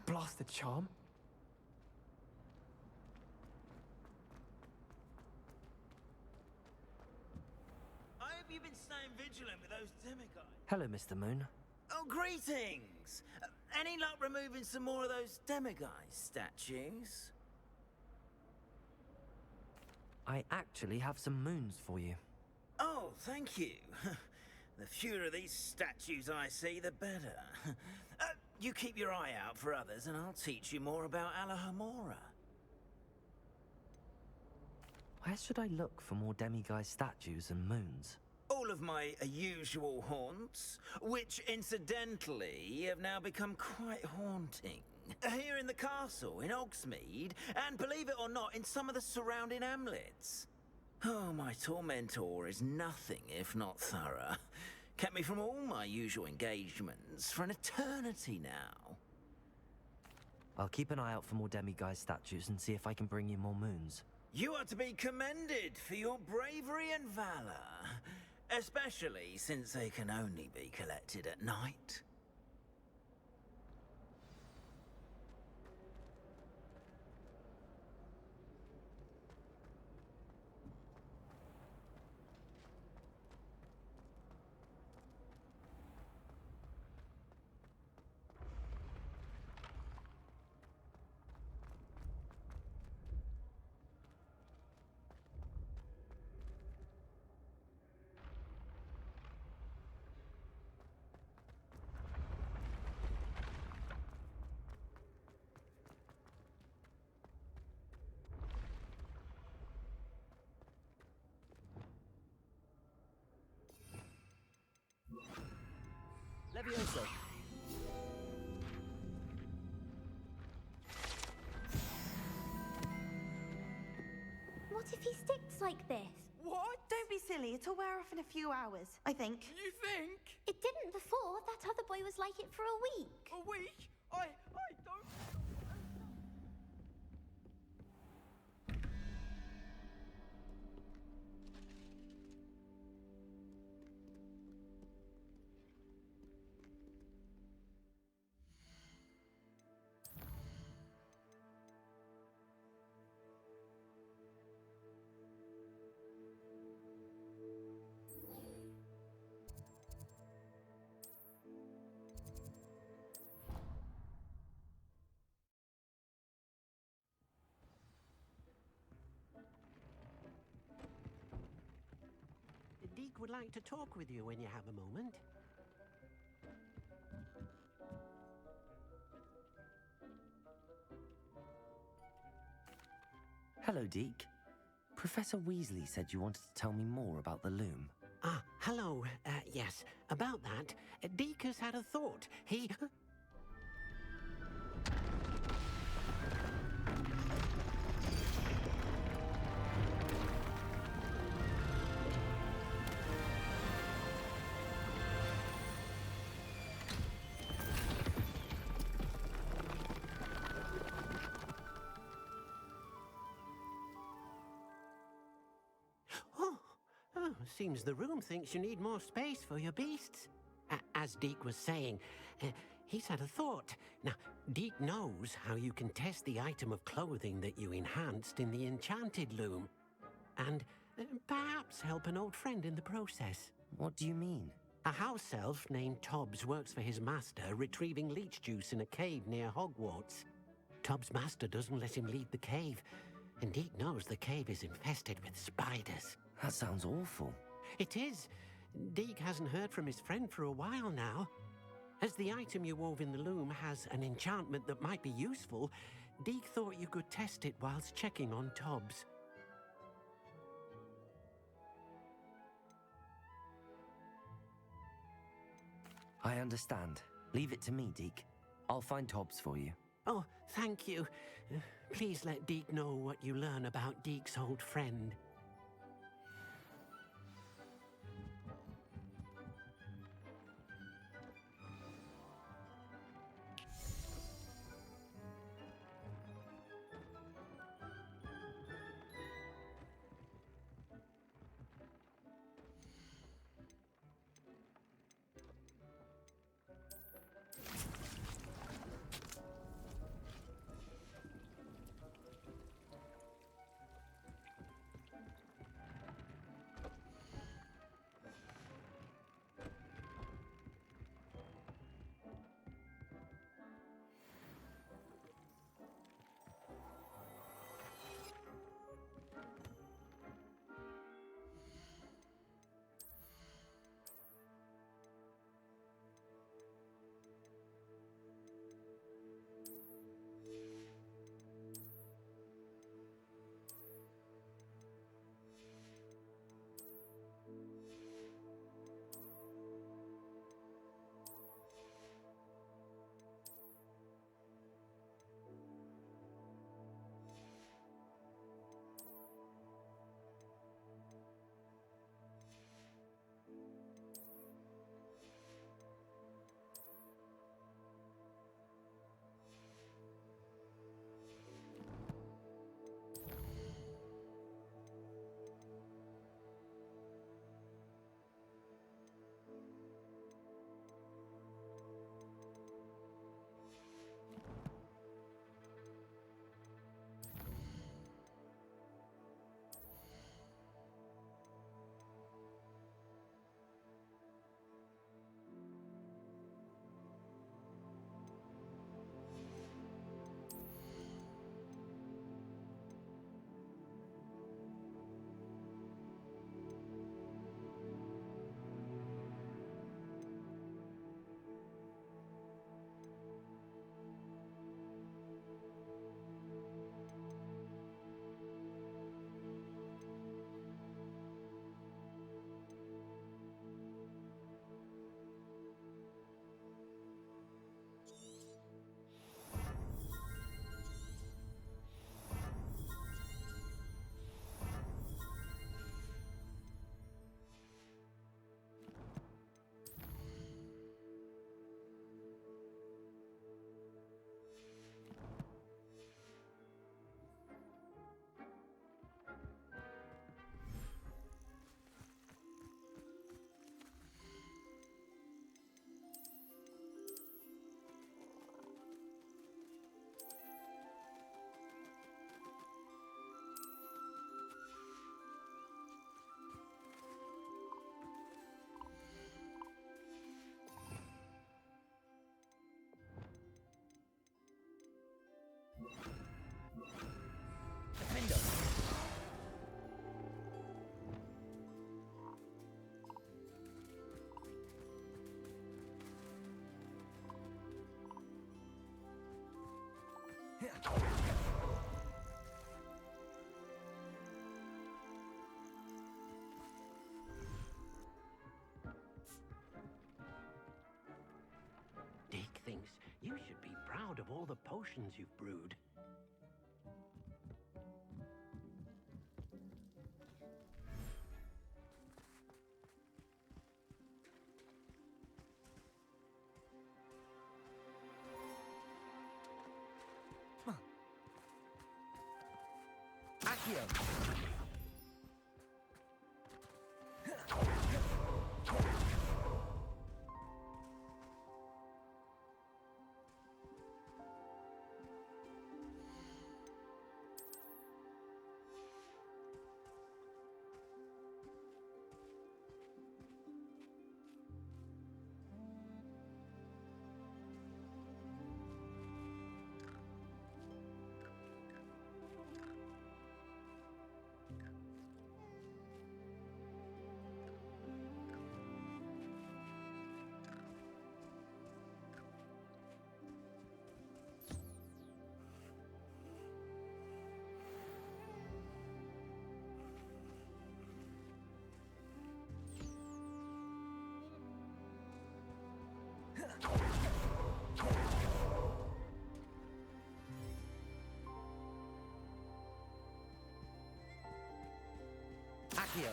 Blasted charm. I hope you've been staying vigilant with those demigods. Hello, Mr. Moon. Oh, greetings! Any luck removing some more of those demiguise statues? I actually have some moons for you. Oh, thank you. The fewer of these statues I see, the better. You keep your eye out for others, and I'll teach you more about Alahamora. Where should I look for more demiguise statues and moons? All of my usual haunts, which incidentally have now become quite haunting. Here in the castle, in Hogsmeade, and believe it or not, in some of the surrounding hamlets. Oh, my tormentor is nothing if not thorough. Kept me from all my usual engagements for an eternity now. I'll keep an eye out for more demiguise statues and see if I can bring you more moons. You are to be commended for your bravery and valor, especially since they can only be collected at night. Mavioso. What if he sticks like this? What? Don't be silly. It'll wear off in a few hours, I think. You think? It didn't before. That other boy was like it for a week. A week? I don't... Deke would like to talk with you when you have a moment. Hello, Deke. Professor Weasley said you wanted to tell me more about the loom. Ah, hello. Yes, about that. Deke has had a thought. He... Seems the room thinks you need more space for your beasts. As Deke was saying, he's had a thought. Now, Deke knows how you can test the item of clothing that you enhanced in the enchanted loom. And perhaps help an old friend in the process. What do you mean? A house elf named Tobbs works for his master, retrieving leech juice in a cave near Hogwarts. Tobbs' master doesn't let him leave the cave, and Deke knows the cave is infested with spiders. That sounds awful. It is. Deke hasn't heard from his friend for a while now. As the item you wove in the loom has an enchantment that might be useful, Deke thought you could test it whilst checking on Tobbs. I understand. Leave it to me, Deke. I'll find Tobbs for you. Oh, thank you. Please let Deke know what you learn about Deke's old friend. proud of all the potions you've brewed. Accio! Accio!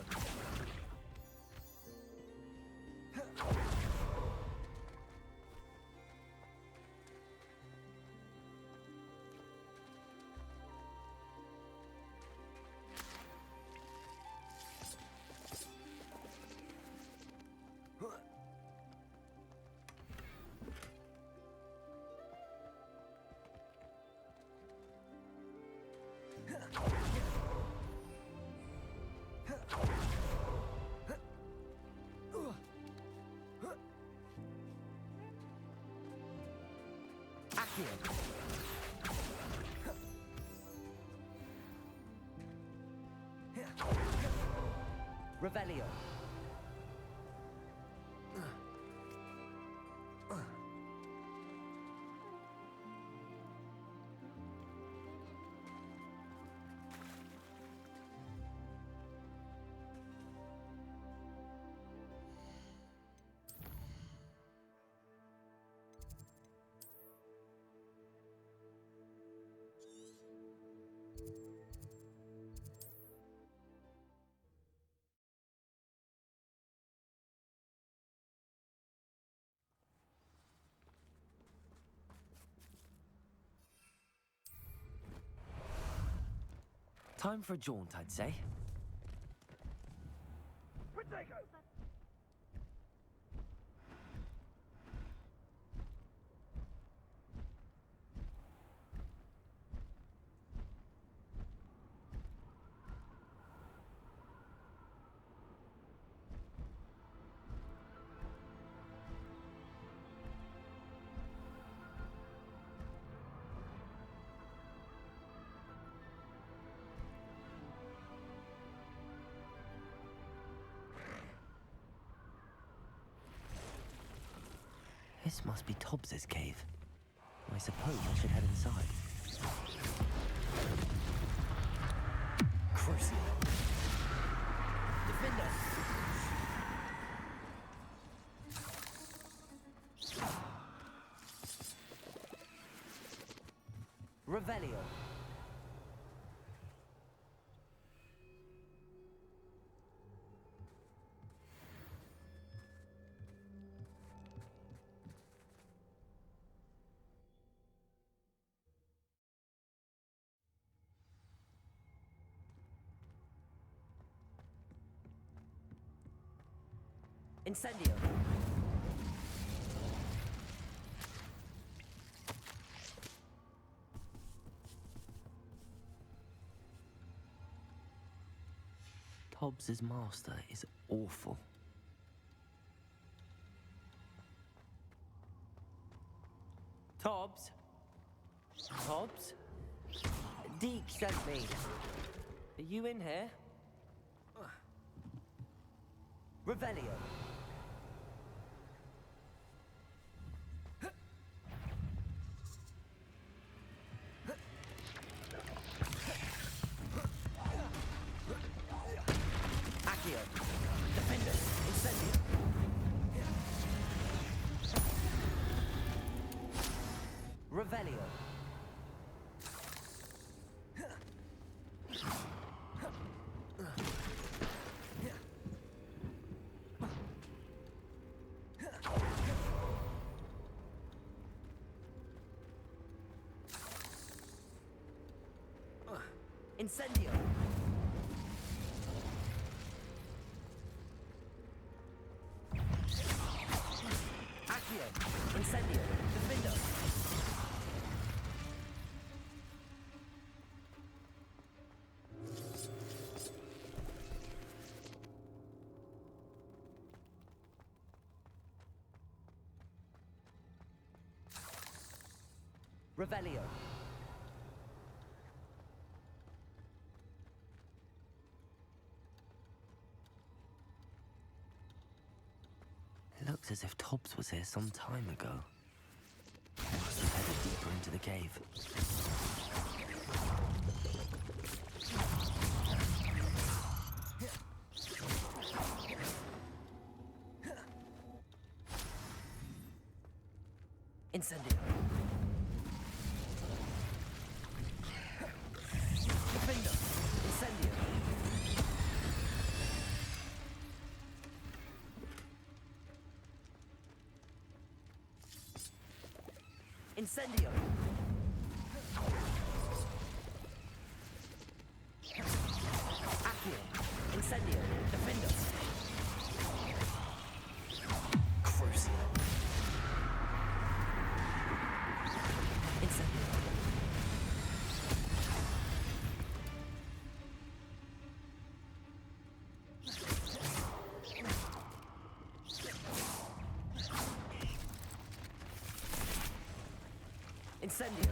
Accio! Revelio! Time for a jaunt, I'd say. This must be Tobbs's cave. I suppose I should head inside. Crucial. Defender! Revelio. Incendio. Tobbs's master is awful. Tobbs? Tobbs? Deke sent me. Are you in here? Revelio. Accio. Defender. Incendio. Revelio. Incendio. Accio. Incendio. Defendo. Revelio. Looks as if Tobbs was here some time ago. Must have headed deeper into the cave. Incendio. Defendo. Incendio. Incendio. Accio. Incendio. Defendo. Crucial. Incendio. Incendio.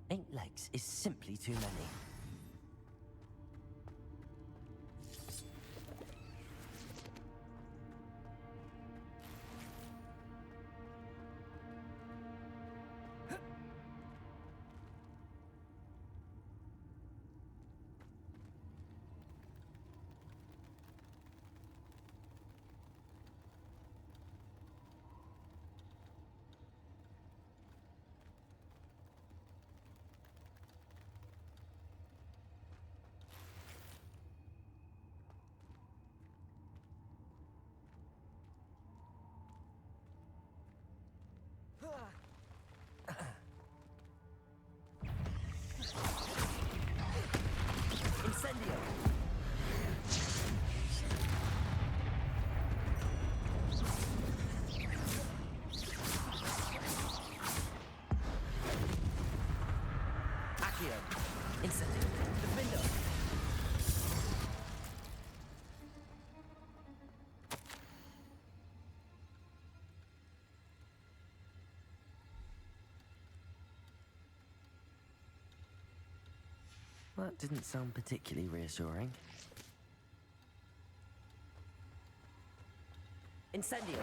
Eight legs is simply too many. Incendio. Accio. Incendio. Defendo. That didn't sound particularly reassuring. Incendio.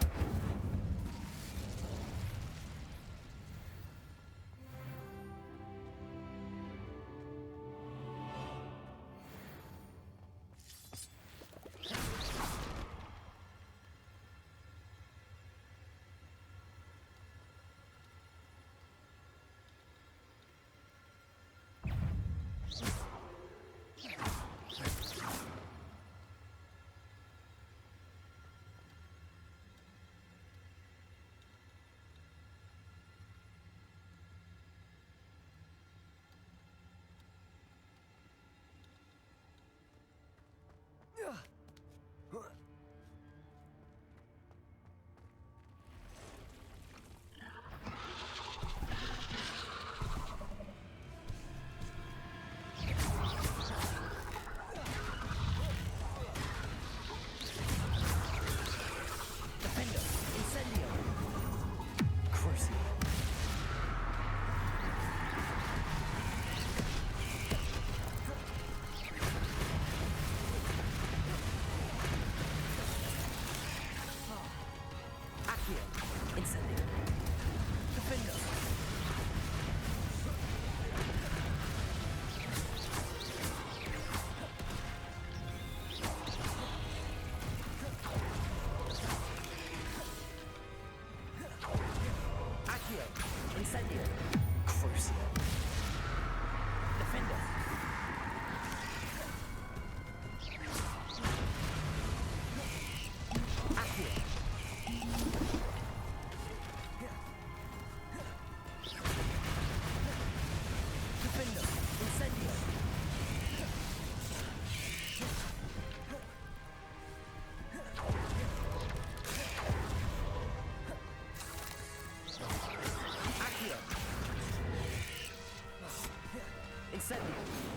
Incendio!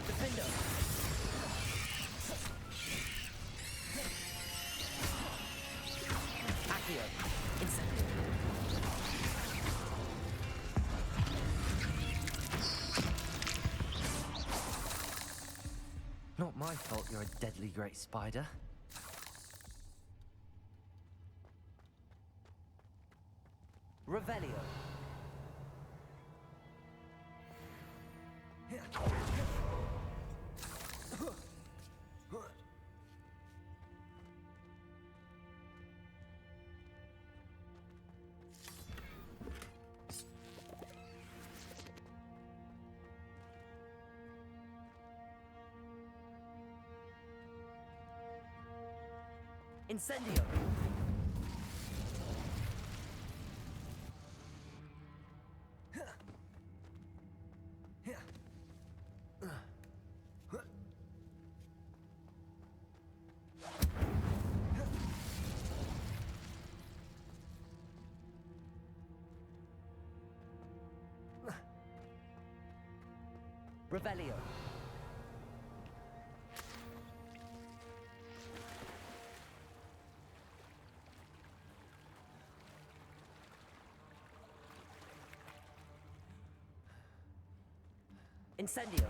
Defender! Accio! Incendio! Not my fault you're a deadly great spider. Revelio. Incendio. Revelio. Incendio.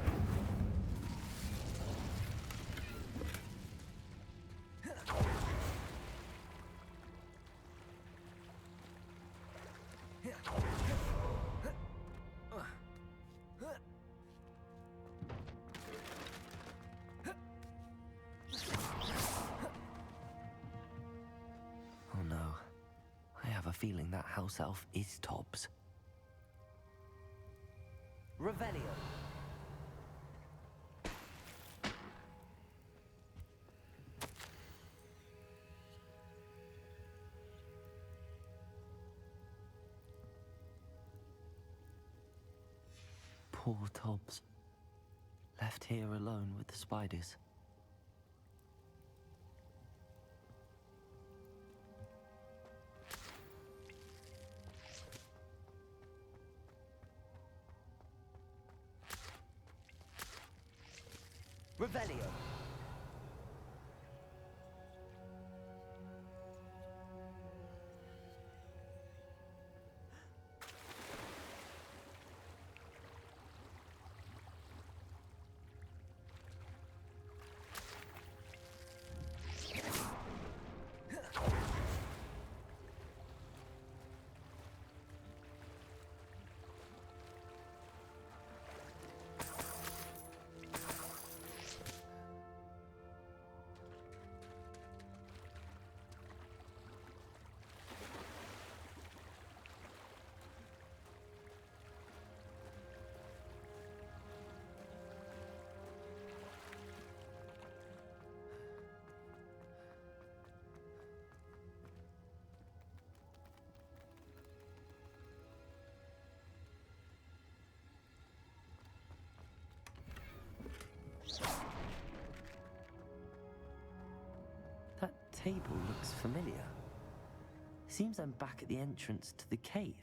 Oh no. I have a feeling that house elf is Tobbs. Revelio. Poor Tobbs. Left here alone with the spiders. Revelio. That table looks familiar. Seems I'm back at the entrance to the cave.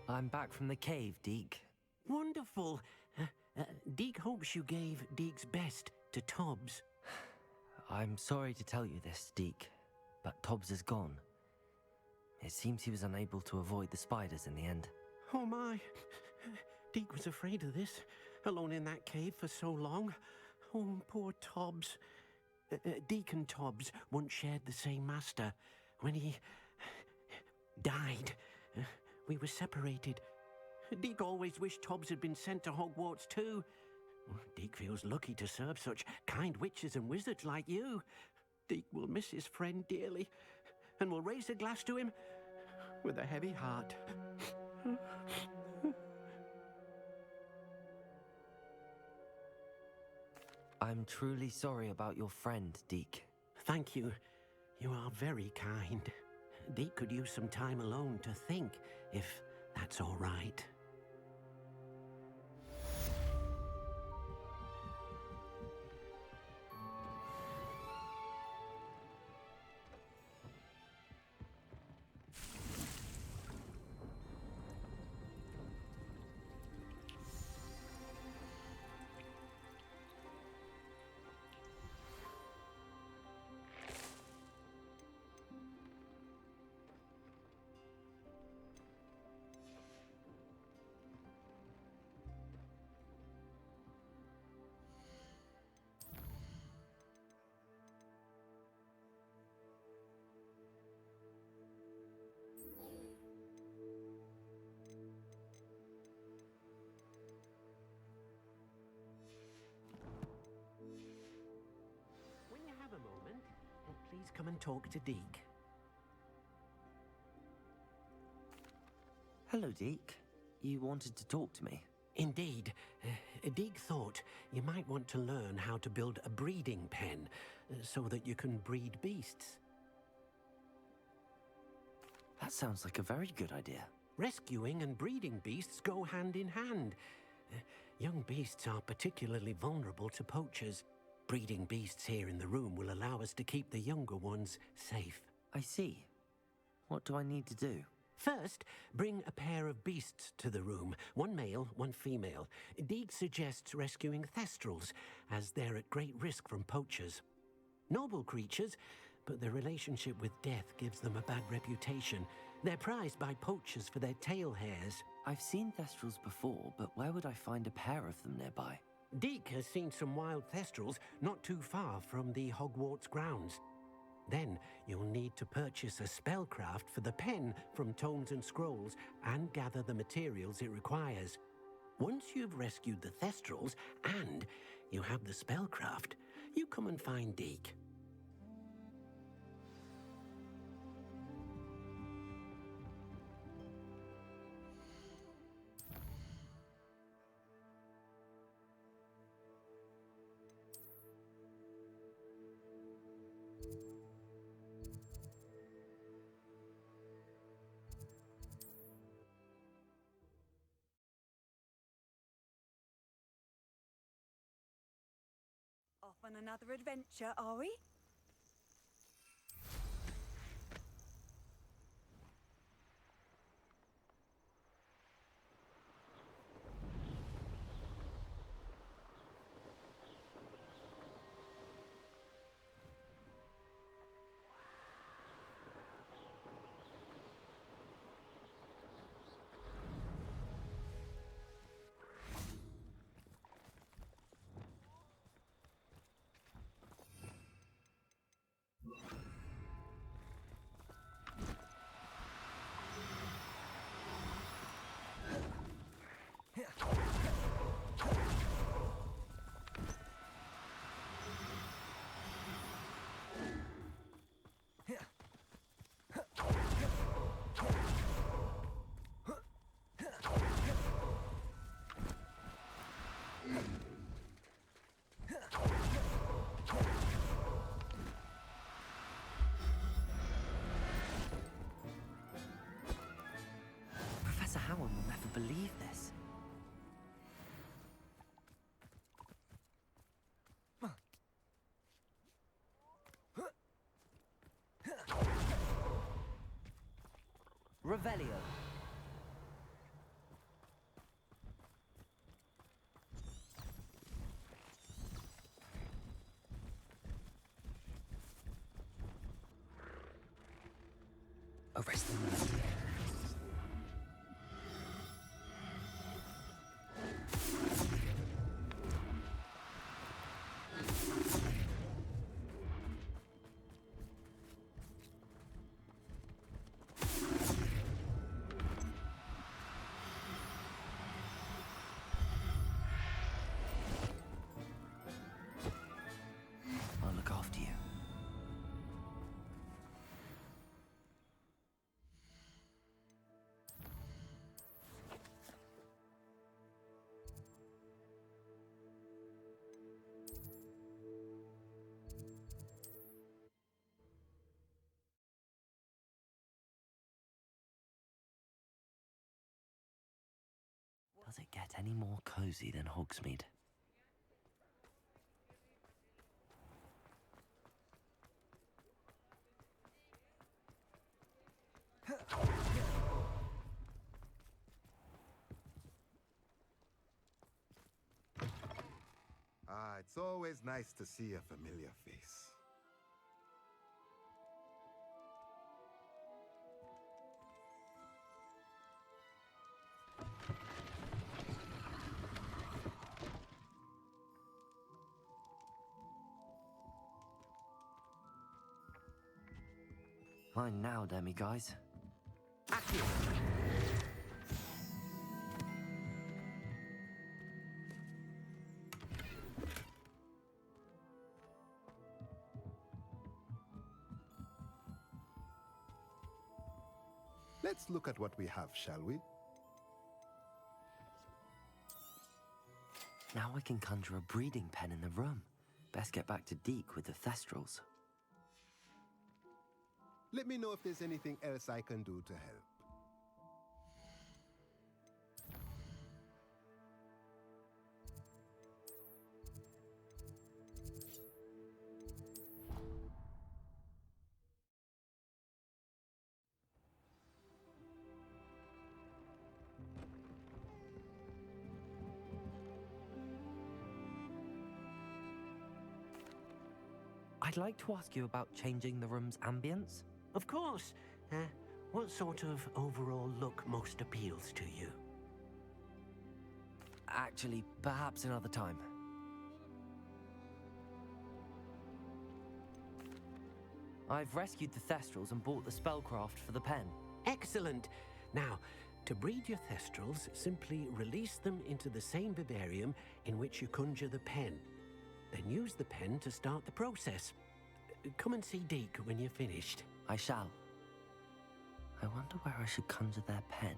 I'm back from the cave, Deke. Wonderful. Deke hopes you gave Deke's best to Tobbs. I'm sorry to tell you this, Deke, but Tobbs is gone. It seems he was unable to avoid the spiders in the end. Oh my. Deke was afraid of this, alone in that cave for so long. Oh, poor Tobbs. Deke and Tobbs once shared the same master. When he died, we were separated. Deke always wished Tobbs had been sent to Hogwarts too. Deke feels lucky to serve such kind witches and wizards like you. Deke will miss his friend dearly, and will raise a glass to him with a heavy heart. I'm truly sorry about your friend, Deke. Thank you. You are very kind. Deke could use some time alone to think, if that's all right. When you have a moment, please come and talk to Deke. Hello, Deke. You wanted to talk to me? Indeed. Deke thought you might want to learn how to build a breeding pen so that you can breed beasts. That sounds like a very good idea. Rescuing and breeding beasts go hand in hand. Young beasts are particularly vulnerable to poachers. Breeding beasts here in the room will allow us to keep the younger ones safe. I see. What do I need to do? First, bring a pair of beasts to the room. One male, one female. Deke suggests rescuing thestrals, as they're at great risk from poachers. Noble creatures, but their relationship with death gives them a bad reputation. They're prized by poachers for their tail hairs. I've seen thestrals before, but where would I find a pair of them nearby? Deke has seen some wild thestrals not too far from the Hogwarts grounds. Then you'll need to purchase a spellcraft for the pen from Tomes and Scrolls and gather the materials it requires. Once you've rescued the thestrals and you have the spellcraft, you come and find Deke. Off on another adventure, are we? Professor Howard will never believe this. Revelio. Arrest them. Does it get any more cozy than Hogsmeade? Ah, it's always nice to see a familiar face. Fine now, demi-guys. Accio! Let's look at what we have, shall we? Now I can conjure a breeding pen in the room. Best get back to Deke with the Thestrals. Let me know if there's anything else I can do to help. I'd like to ask you about changing the room's ambience. Of course. What sort of overall look most appeals to you? Actually, perhaps another time. I've rescued the Thestrals and bought the spellcraft for the pen. Excellent. Now, to breed your Thestrals, simply release them into the same vivarium in which you conjure the pen. Then use the pen to start the process. Come and see Deke when you're finished. I shall. I wonder where I should conjure their pen.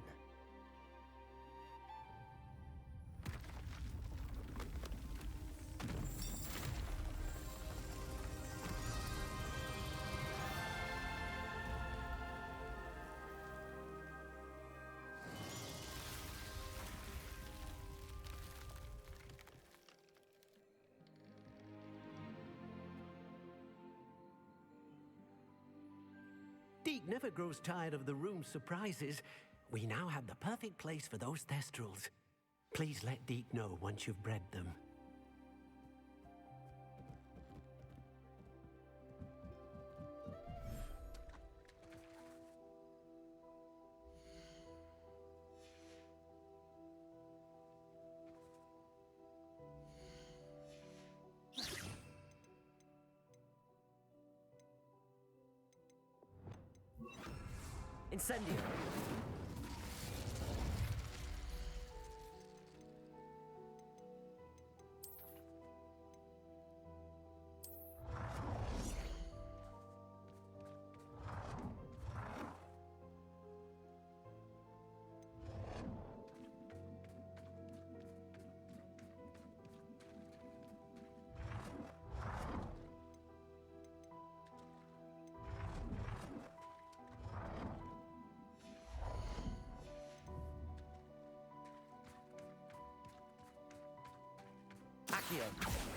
Deke never grows tired of the room's surprises. We now have the perfect place for those Thestrals. Please let Deke know once you've bred them. Incendio! Accio!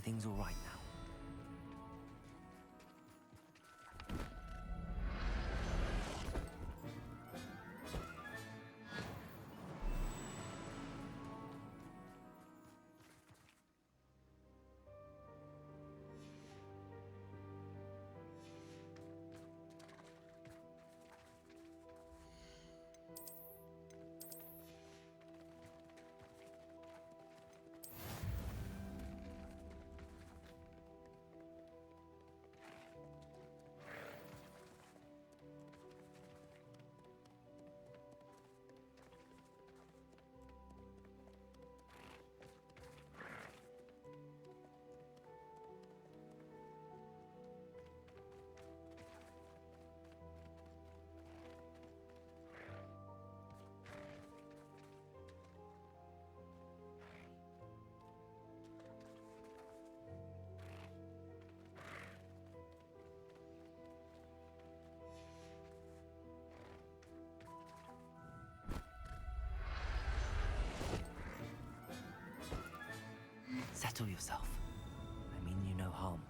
everything's all right now. Settle yourself. I mean you no harm.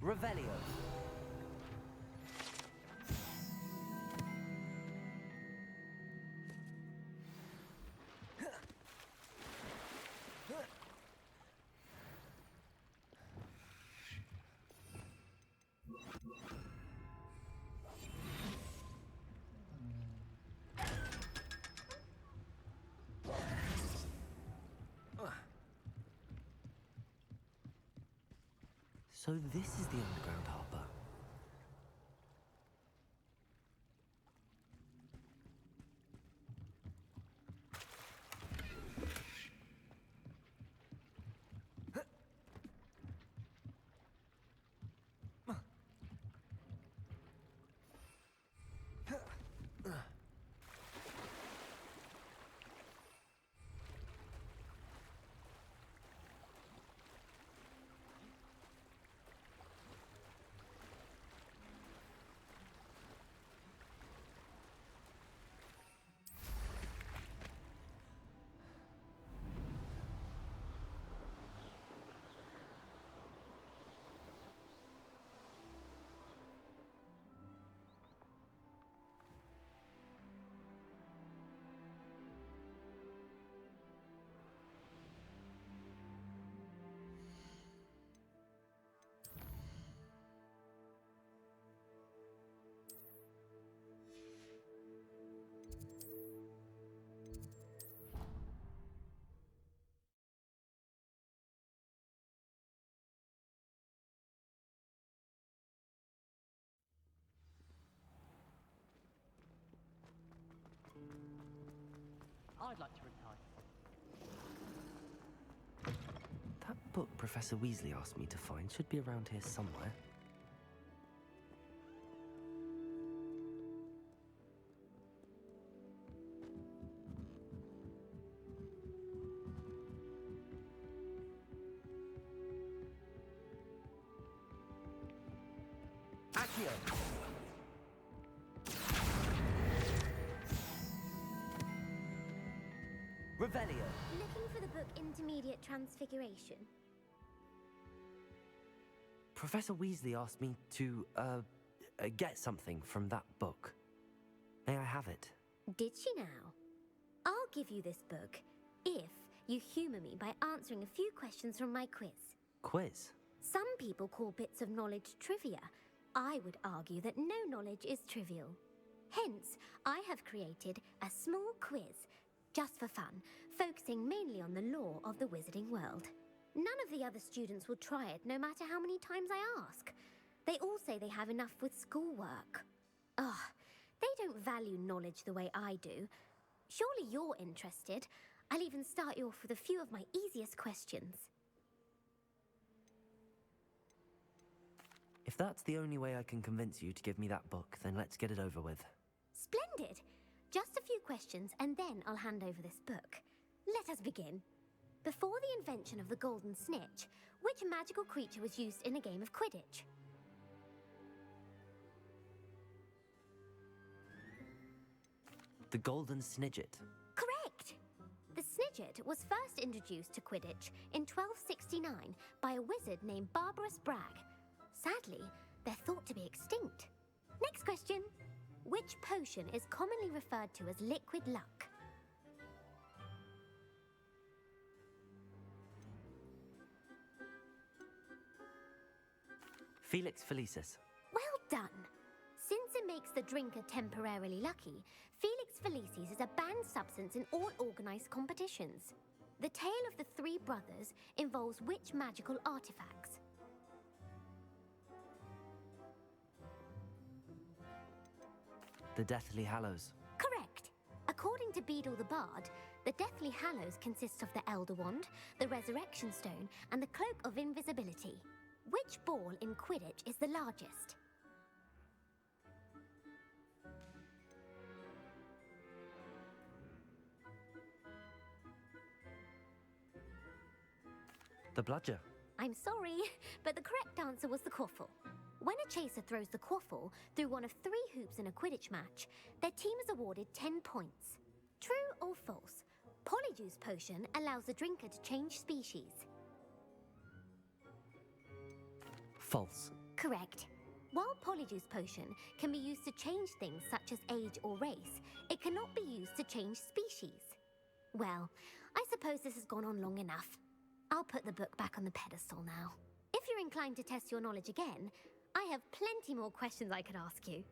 Revelio. So this is the underground harbor. I'd like to retire. That book Professor Weasley asked me to find should be around here somewhere. Accio! Revelio. Looking for the book Intermediate Transfiguration. Professor Weasley asked me to, get something from that book. May I have it? Did she now? I'll give you this book if you humour me by answering a few questions from my quiz. Quiz? Some people call bits of knowledge trivia. I would argue that no knowledge is trivial. Hence, I have created a small quiz, just for fun, focusing mainly on the lore of the wizarding world. None of the other students will try it, no matter how many times I ask. They all say they have enough with schoolwork. Ugh, they don't value knowledge the way I do. Surely you're interested. I'll even start you off with a few of my easiest questions. If that's the only way I can convince you to give me that book, then let's get it over with. Splendid! Just a few questions, and then I'll hand over this book. Let us begin. Before the invention of the golden snitch, which magical creature was used in a game of Quidditch? The Golden Snidget. Correct! The Snidget was first introduced to Quidditch in 1269 by a wizard named Barbarous Bragg. Sadly, they're thought to be extinct. Next question. Which potion is commonly referred to as liquid luck? Felix Felicis. Well done! Since it makes the drinker temporarily lucky, Felix Felicis is a banned substance in all organised competitions. The tale of the three brothers involves which magical artifacts? The Deathly Hallows. Correct. According to Beedle the Bard, the Deathly Hallows consists of the Elder Wand, the Resurrection Stone, and the Cloak of Invisibility. Which ball in Quidditch is the largest? The Bludger. I'm sorry, but the correct answer was the Quaffle. When a chaser throws the Quaffle through one of 3 hoops in a Quidditch match, their team is awarded 10 points. True or false? Polyjuice Potion allows the drinker to change species. False. Correct. While Polyjuice Potion can be used to change things such as age or race, it cannot be used to change species. Well, I suppose this has gone on long enough. I'll put the book back on the pedestal now. If you're inclined to test your knowledge again, I have plenty more questions I could ask you.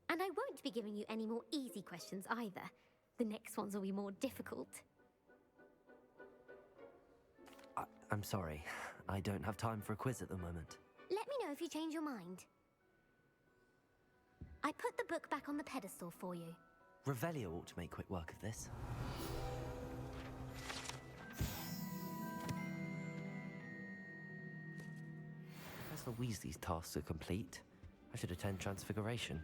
And I won't be giving you any more easy questions either. The next ones will be more difficult. I'm sorry. I don't have time for a quiz at the moment. Let me know if you change your mind. I put the book back on the pedestal for you. Revelio ought to make quick work of this. Professor Weasley's tasks are complete. I should attend Transfiguration.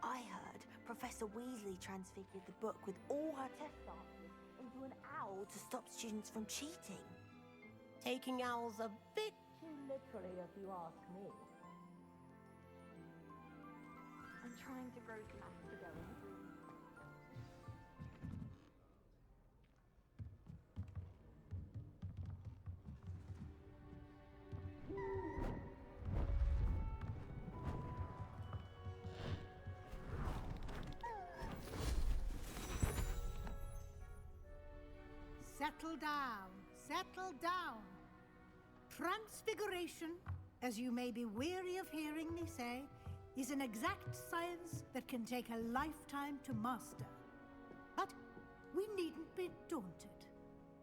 I heard Professor Weasley transfigured the book with all her test answers into an owl to stop students from cheating. Taking owls a bit too literally, if you ask me. I'm trying to grow some maths going. Settle down, settle down. Transfiguration, as you may be weary of hearing me say, is an exact science that can take a lifetime to master. But we needn't be daunted.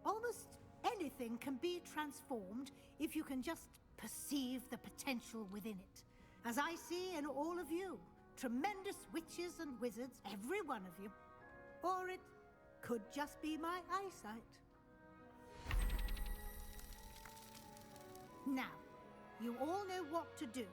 Almost anything can be transformed if you can just perceive the potential within it. As I see in all of you, tremendous witches and wizards, every one of you. Or it could just be my eyesight. Now, you all know what to do.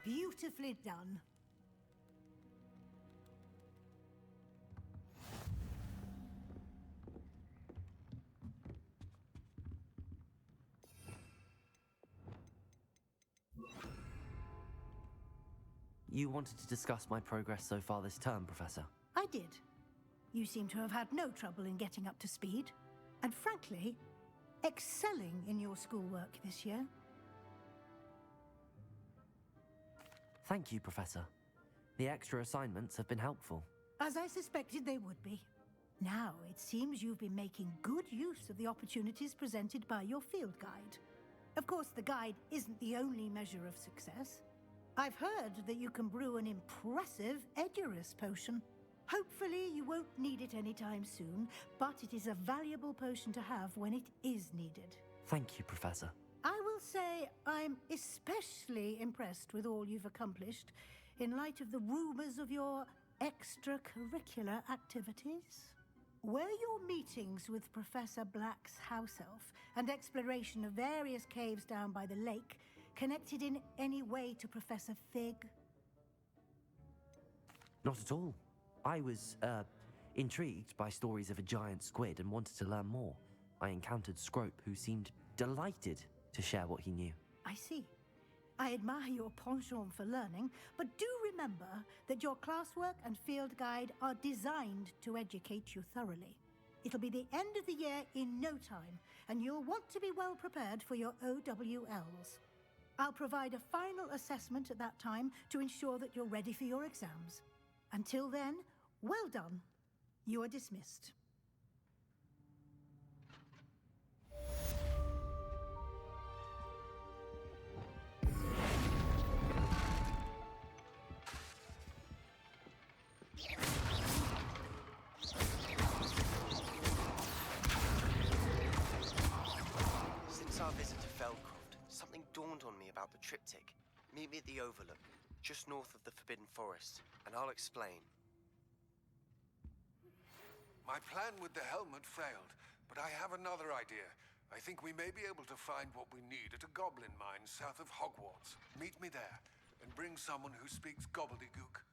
Beautifully done. You wanted to discuss my progress so far this term, Professor? I did. You seem to have had no trouble in getting up to speed. And frankly, excelling in your schoolwork this year. Thank you, Professor. The extra assignments have been helpful. As I suspected they would be. Now, it seems you've been making good use of the opportunities presented by your field guide. Of course, the guide isn't the only measure of success. I've heard that you can brew an impressive Edurus potion. Hopefully, you won't need it anytime soon, but it is a valuable potion to have when it is needed. Thank you, Professor. I will say I'm especially impressed with all you've accomplished in light of the rumors of your extracurricular activities. Were your meetings with Professor Black's house elf and exploration of various caves down by the lake connected in any way to Professor Fig? Not at all. I was, intrigued by stories of a giant squid and wanted to learn more. I encountered Scrope, who seemed delighted to share what he knew. I see. I admire your penchant for learning, but do remember that your classwork and field guide are designed to educate you thoroughly. It'll be the end of the year in no time, and you'll want to be well prepared for your OWLs. I'll provide a final assessment at that time to ensure that you're ready for your exams. Until then, well done. You are dismissed. Since our visit to Feldcroft, something dawned on me about the triptych. Meet me at the Overlook, just north of the Forbidden Forest, and I'll explain. My plan with the helmet failed, but I have another idea. I think we may be able to find what we need at a goblin mine south of Hogwarts. Meet me there, and bring someone who speaks gobbledygook.